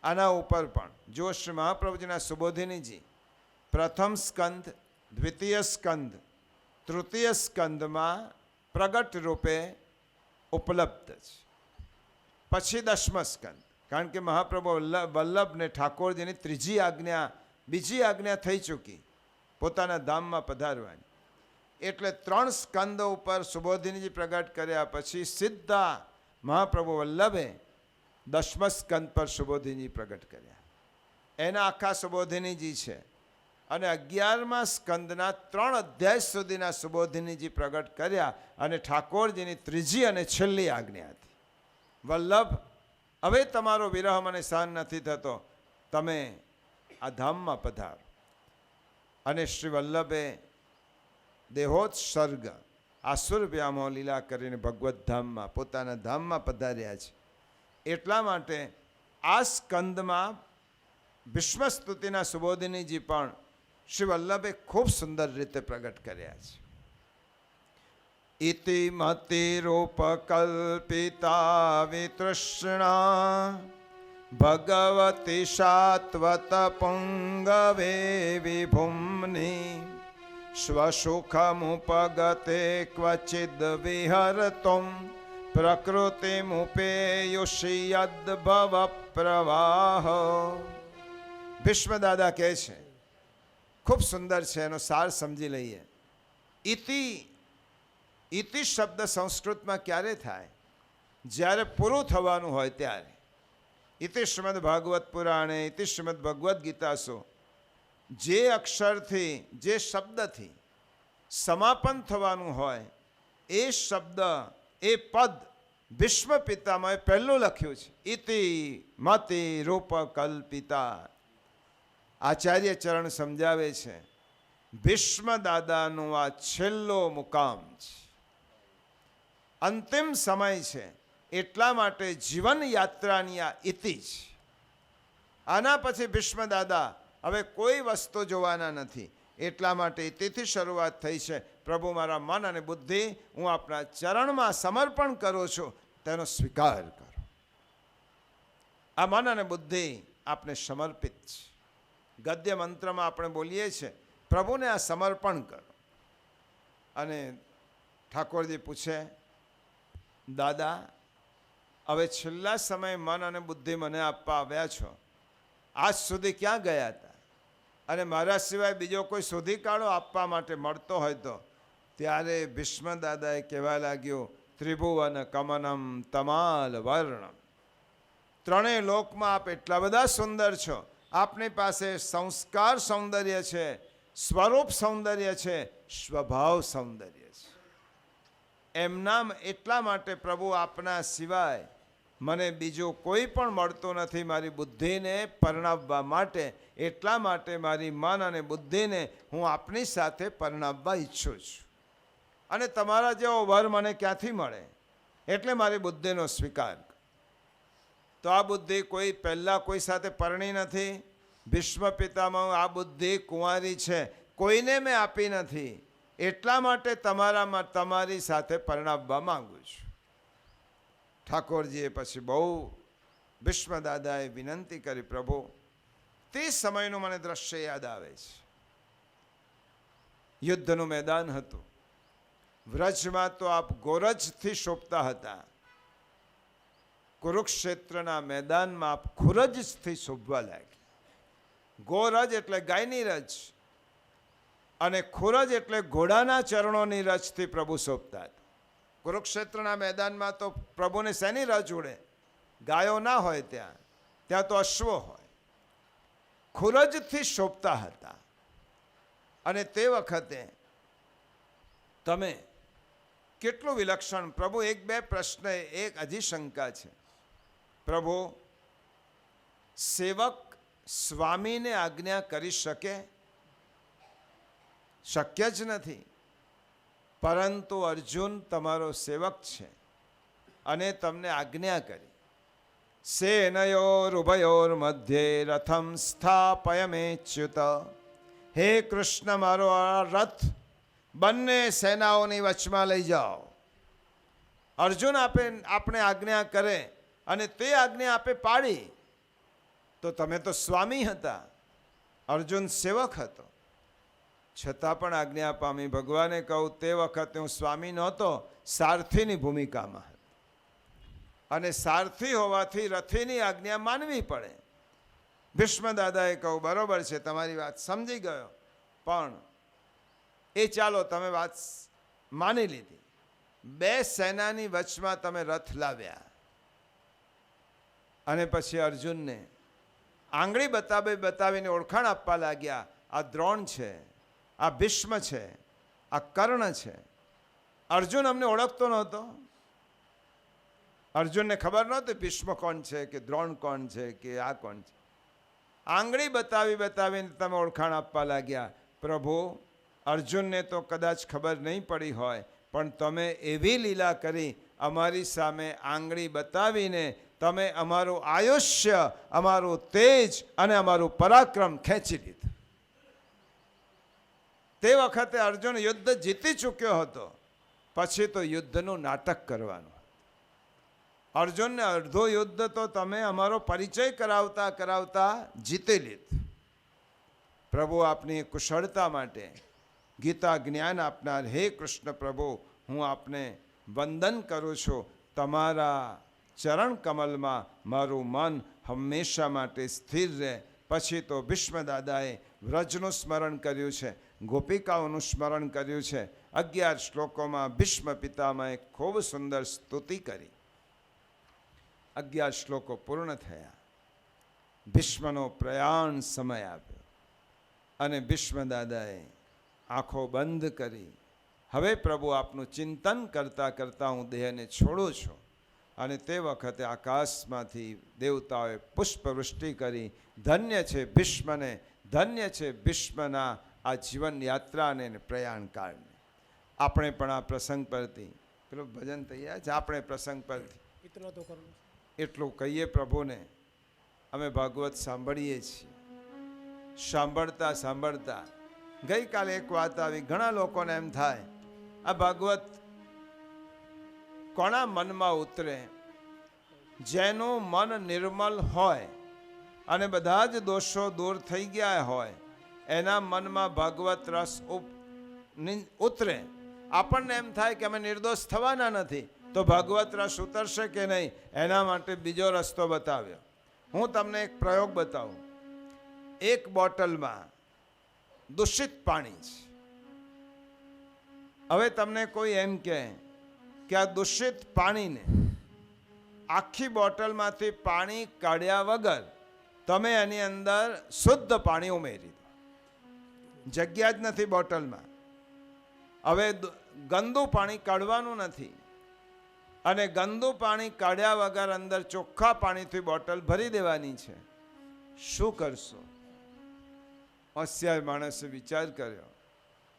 આના ઉપર પણ જો શ્રી મહાપ્રભુજીના સુબોધિનીજી પ્રથમ સ્કંદ, દ્વિતીય સ્કંદ, તૃતીય સ્કંદમાં પ્રગટ રૂપે ઉપલબ્ધ છે. પછી 10મ સ્કંદ, કારણ કે મહાપ્રભુ વલ્લભને ઠાકોરજીની ત્રીજી આજ્ઞા, બીજી આજ્ઞા થઈ ચૂકી પોતાના ધામમાં પધારવાની. એટલે 3 સ્કંદ ઉપર સુબોધિનીજી પ્રગટ કર્યા પછી સીધા મહાપ્રભુ વલ્લભે 10મ સ્કંદ પર સુબોધિનીજી પ્રગટ કર્યા. એના આખા સુબોધિનીજી છે. અને 11મા સ્કંદના 3 અધ્યાય સુધીના સુબોધિનીજી પ્રગટ કર્યા. અને ઠાકોરજીની ત્રીજી અને છેલ્લી આજ્ઞા હતી, વલ્લભ, હવે તમારો વિરહ મને સહન નથી થતો, તમે આ ધામમાં પધારો. અને શ્રી વલ્લભે દેહોત્સર્ગ આસુર વ્યામો લીલા કરીને ભગવત ધામમાં, પોતાના ધામમાં પધાર્યા છે. એટલા માટે આ સ્કંદમાં ભીષ્મ સ્તુતિના સુબોધિનીજી પણ શ્રી વલ્લભે ખૂબ સુંદર રીતે પ્રગટ કર્યા છે. ઇતિ મતિરૂપકલ્પિતા વિતૃષ્ણા ભગવતી સાત્વત પુંગવે વિભુમ્ની સ્વસુખમુપગતે ક્વચિદ વિહરતુમ પ્રકૃતિમુપેયુષી યદ્ભવ પ્રવાહ. ભીષ્મદાદા કહે છે, ખૂબ સુંદર છે, એનો સાર સમજી લઈએ. ઇતિ શબ્દ સંસ્કૃતમાં ક્યારે થાય? જ્યારે પૂરું થવાનું હોય ત્યારે. ઇતિ શ્રીમદ ભાગવત પુરાણે, ઇતિ શ્રીમદ ભગવદ્ ગીતાસુ. જે અક્ષરથી, જે શબ્દથી સમાપન થવાનું હોય એ શબ્દ, એ પદ ભીષ્મ પિતામહે પહેલું લખ્યું છે. ઇતિ મતિ રૂપ કલ્પિતા. આચાર્ય ચરણ સમજાવે છે, ભીષ્મ દાદાનું આ છેલ્લો મુકામ છે, અંતિમ સમય છે. એટલા માટે જીવન યાત્રાની આ ઇતિ છે. આના પછી ભીષ્મ દાદા હવે કોઈ વસ્તુ જોવાના નથી. એટલા માટે ઇતિથી શરૂઆત થઈ છે. પ્રભુ, મારા મન અને બુદ્ધિ હું આપણા ચરણમાં સમર્પણ કરું છું, તેનો સ્વીકાર કરો. આ મન અને બુદ્ધિ આપને સમર્પિત છે. ગદ્ય મંત્રમાં આપણે બોલીએ છીએ, પ્રભુને આ સમર્પણ કરો. અને ઠાકોરજી પૂછે, દાદા હવે છેલ્લા સમયે મન અને બુદ્ધિ મને આપવા આવ્યા છો, આજ સુધી ક્યાં ગયા હતા? અને મારા સિવાય બીજો કોઈ શોધી કાઢો આપવા માટે મળતો હોય તો. ત્યારે ભીષ્મ દાદાએ કહેવા લાગ્યો, ત્રિભુવન કમનમ તમાલ વર્ણમ, ત્રણેય લોકમાં આપ એટલા બધા સુંદર છો, આપની પાસે સંસ્કાર સૌંદર્ય છે, સ્વરૂપ સૌંદર્ય છે, સ્વભાવ સૌંદર્ય છે. એમનામ એટલા માટે પ્રભુ આપના સિવાય મને બીજું કોઈ પણ મળતું નથી મારી બુદ્ધિને પરણાવવા માટે. એટલા માટે મારી મન અને બુદ્ધિને હું આપની સાથે પરણાવવા ઈચ્છું છું. અને તમારા જેવો વર મને ક્યાંથી મળે? એટલે મારી બુદ્ધિનો સ્વીકાર. તો આ બુદ્ધિ કોઈ પહેલાં કોઈ સાથે પરણી નથી. ભીષ્મ પિતામહ આ બુદ્ધિ કુંવારી છે, કોઈને મેં આપી નથી. એટલા માટે તમારામાં તમારી સાથે પરણાવવા માંગુ છું. ઠાકોરજીએ પછી બહુ ભીષ્મ દાદાએ વિનંતી કરી, પ્રભુ તે સમયનું મને દ્રશ્ય યાદ આવે છે. યુદ્ધનું મેદાન હતું. વ્રજમાં તો આપ ગોરજથી શોભતા હતા, કુરુક્ષેત્રના મેદાનમાં આપ ખુરજથી શોભવા લાગ્યા. ગોરજ એટલે ગાયની રજ, અને ખુરજ એટલે ઘોડાના ચરણોની રજથી પ્રભુ શોભતા હતા. કુરુક્ષેત્રના મેદાનમાં તો પ્રભુને શેની રજ ઉડે? ગાયો ના હોય ત્યાં, ત્યાં તો અશ્વો હોય. ખુરજથી શોભતા હતા. અને તે વખતે તમે કેટલું વિલક્ષણ! પ્રભુ એક બે પ્રશ્ન, એક હજી શંકા છે. પ્રભુ, સેવક સ્વામીને આજ્ઞા કરી શકે? શક્ય જ નથી. પરંતુ અર્જુન તમારો સેવક છે અને તમને આજ્ઞા કરી, સેનયોરુભયોર મધ્યે રથમ સ્થાપયમેચ્યુત. હે કૃષ્ણ, મારો આ રથ બંને સેનાઓની વચમાં લઈ જાઓ. અર્જુન આપણે આજ્ઞા કરે અને તે આજ્ઞા આપે પાડી, તો તમે તો સ્વામી હતા, અર્જુન સેવક હતો. છતાં પણ આજ્ઞા પામી. ભગવાને કહું, તે વખતે હું સ્વામી નહોતો, સારથીની ભૂમિકામાં હતો. અને સારથી હોવાથી રથીની આજ્ઞા માનવી પડે. ભીષ્મ દાદાએ કહું, બરોબર છે, તમારી વાત સમજી ગયો, પણ એ ચાલો તમે વાત માની લીધી. બે સેનાની વચમાં તમે રથ લાવ્યા અને પછી અર્જુનને આંગળી બતાવીને ઓળખાણ આપવા લાગ્યા. આ દ્રોણ છે, આ ભીષ્મ છે, આ કર્ણ છે. અર્જુન અમને ઓળખતો નહોતો. અર્જુનને ખબર નહોતી ભીષ્મ કોણ છે, કે દ્રોણ કોણ છે, કે આ કોણ છે. આંગળી બતાવીને તમે ઓળખાણ આપવા લાગ્યા. પ્રભુ, અર્જુનને તો કદાચ ખબર નહીં પડી હોય, પણ તમે એવી લીલા કરી, અમારી સામે આંગળી બતાવીને તમે અમારું આયુષ્ય, અમારું તેજ અને અમારું પરાક્રમ ખેંચી લીધું. તે વખતે અર્જુન યુદ્ધ જીતી ચૂક્યો હતો. પછી તો યુદ્ધનું નાટક કરવાનું. અર્જુનને અડધો યુદ્ધ તો તમે અમારો પરિચય કરાવતા જીતી લીધું. પ્રભુ, આપની કુશળતા માટે ગીતા જ્ઞાન આપનાર હે કૃષ્ણ પ્રભુ, હું આપને વંદન કરું છું. તમારા ચરણ કમલમાં મારું મન હંમેશા માટે સ્થિર રહે. પછી તો ભીષ્મ દાદાએ વ્રજનું સ્મરણ કર્યું છે, ગોપિકાઓનું સ્મરણ કર્યું છે. 11 શ્લોકોમાં ભીષ્મ પિતામહે ખૂબ સુંદર સ્તુતિ કરી. 11 શ્લોકો પૂર્ણ થયા. ભીષ્મનો પ્રયાણ સમય આપ્યો અને ભીષ્મ દાદાએ આંખો બંધ કરી, હવે પ્રભુ આપનું ચિંતન કરતાં કરતાં હું દેહને છોડું છું. અને તે વખતે આકાશમાંથી દેવતાઓએ પુષ્પવૃષ્ટિ કરી. ધન્ય છે ભીષ્મને, ધન્ય છે ભીષ્મના આ જીવન યાત્રાને પ્રયાણ કાળને. આપણે પણ આ પ્રસંગ પરથી, પેલું ભજન તૈયાર છે, આપણે પ્રસંગ પરથી એટલું કહીએ પ્રભુને. અમે ભાગવત સાંભળીએ છીએ. સાંભળતા ગઈકાલે એક વાત આવી. ઘણા લોકોને એમ થાય, આ ભાગવત કોના મનમાં ઉતરે? જેનું મન નિર્મલ હોય અને બધા જ દોષો દૂર થઈ ગયા હોય, એના મનમાં ભાગવત રસ ઉતરે. આપણને એમ થાય કે અમે નિર્દોષ થવાના નથી, તો ભગવત રસ ઉતરશે કે નહીં, એના માટે બીજો રસ્તો બતાવ્યો. હું તમને એક પ્રયોગ બતાવું. એક બોટલમાં દૂષિત પાણી છે. હવે તમને કોઈ એમ કહે કે આ દૂષિત પાણીને આખી બોટલમાંથી પાણી કાઢ્યા વગર તમે એની અંદર શુદ્ધ પાણી ઉમેરી દો. જગ્યા જ નથી બોટલમાં. હવે ગંદુ પાણી કાઢવાનું નથી, અને ગંદુ પાણી કાઢ્યા વગર અંદર ચોખ્ખા પાણીથી બોટલ ભરી દેવાની છે. શું કરશો? હોશિયાર માણસે વિચાર કર્યો,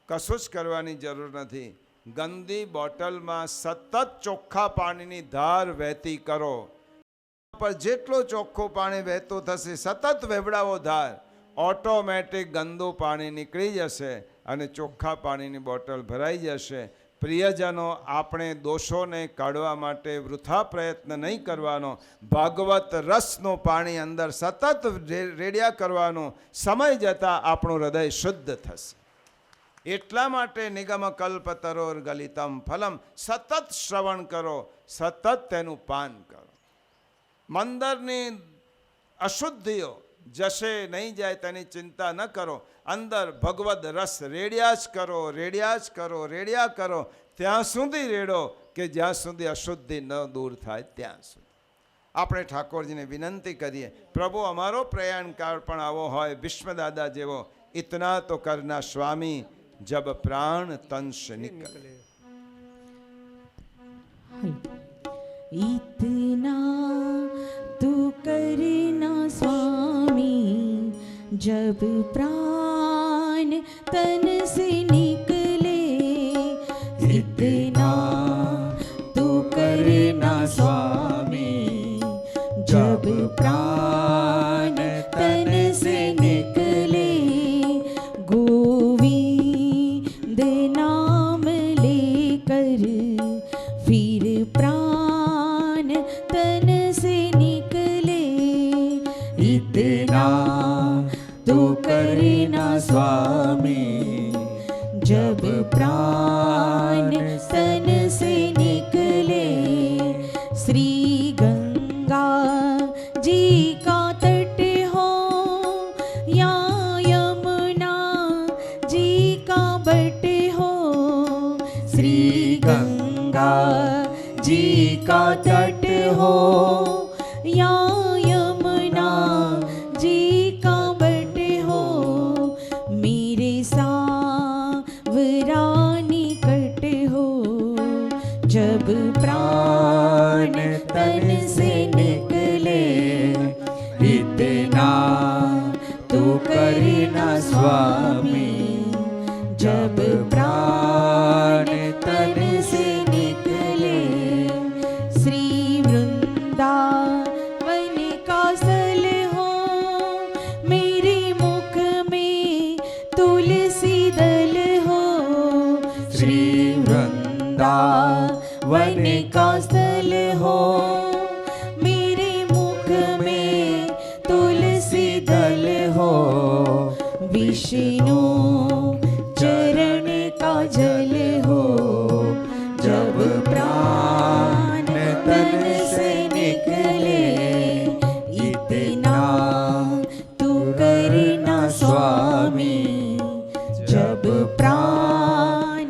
કશું જ કરવાની જરૂર નથી. ગંદી બોટલમાં સતત ચોખ્ખા પાણીની ધાર વહેતી કરો. પર જેટલું ચોખ્ખું પાણી વહેતું થશે, સતત વેવડાવો ધાર, ઓટોમેટિક ગંદુ પાણી નીકળી જશે અને ચોખ્ખા પાણીની બોટલ ભરાઈ જશે. પ્રિયજનો, આપણે દોષોને કાઢવા માટે વૃથા પ્રયત્ન નહીં કરવાનો. ભાગવત રસનું પાણી અંદર સતત રેડ્યા કરવાનું. સમય જતાં આપણું હૃદય શુદ્ધ થશે. એટલા માટે નિગમ કલ્પતરોર ગલિતમ ફલમ, સતત શ્રવણ કરો, સતત તેનું પાન કરો. મંદરની અશુદ્ધિઓ જશે નહીં જાય તેની ચિંતા ન કરો. અંદર ભગવદ રસ રેડ્યા જ કરો, રેડ્યા જ કરો, રેડ્યા કરો. ત્યાં સુધી રેડો કે જ્યાં સુધી અશુદ્ધિ ન દૂર થાય ત્યાં સુધી. આપણે ઠાકોરજીને વિનંતી કરીએ, પ્રભુ અમારો પ્રયાણકાળ પણ આવો હોય ભીષ્મદાદા જેવો. ઇતના તો કરના સ્વામી, જબ પ્રાણ તન સે નિકલે. इतना तू करना स्वामी, जब प्राण तन से निकले. इतना तू करना स्वामी, जब प्राण तन से निकले. गोविंद नाम लेकर फिर प्राण तन से निकले. इतना तो करना स्वामी, जब प्राण तन से निकले. श्री गंगा जी का तट हो या यमुना जी का बट हो. श्री गंगा जी का तट हो या यमुना जी का बट हो. मेरे सावरा निकट हो, जब प्राण तन से निकले. इतना तो करना स्वामी, जब प्राण तन से निकले. श्री वृंदावन का सल हो, मेरे मुख में तुलसी दल हो. श्री वृंदावन का सल हो, मेरे मुख में तुलसी दल हो. विष्णु चरण का जल हो, जब प्राण तन से निकले. इतना तू करना स्वामी, जब प्राण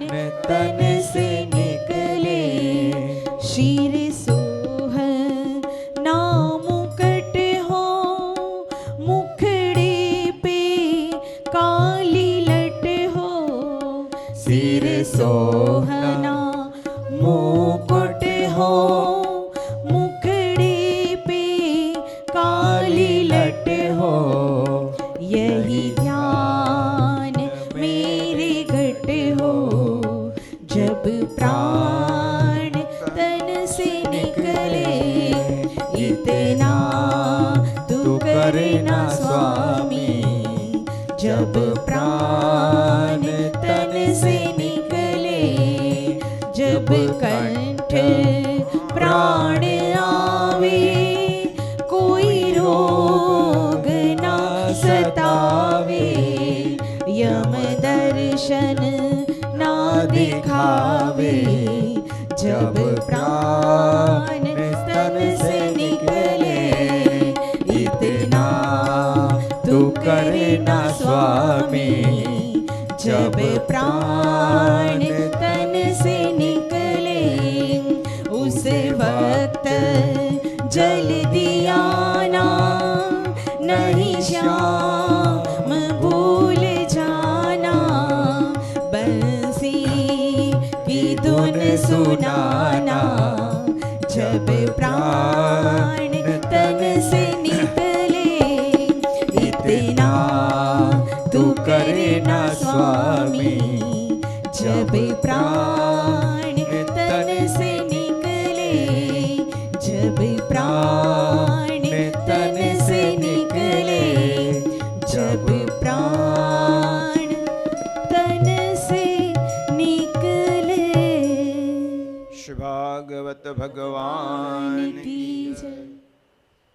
तन से निकले. शीर सोह नाम कट हो, मुखड़े पे काली लट हो. सिर सोहना मुकुट हो, मुखड़े पे काली लट हो. यही ध्यान मेरे घट हो, जब प्राण तन से निकले. इतना तू करना स्वामी, जब प्राण तन से निकले. जब कंठ प्राण आवे, कोई रोग ना सतावे. यम दर्शन ना दिखावे, करे ना स्वामी, जब प्राण तन से निकले, उस वक्त जल दिया ना, नहीं श्याम भूल जाना, बंसी की धुन सुनाना, जब प्राण तन से निकले, इतना तू करे ना स्वामी, जब प्राण तन से निकले, जब प्राण तन से निकले, जब प्राण तन से निकले। श्री भागवत भगवान की जय।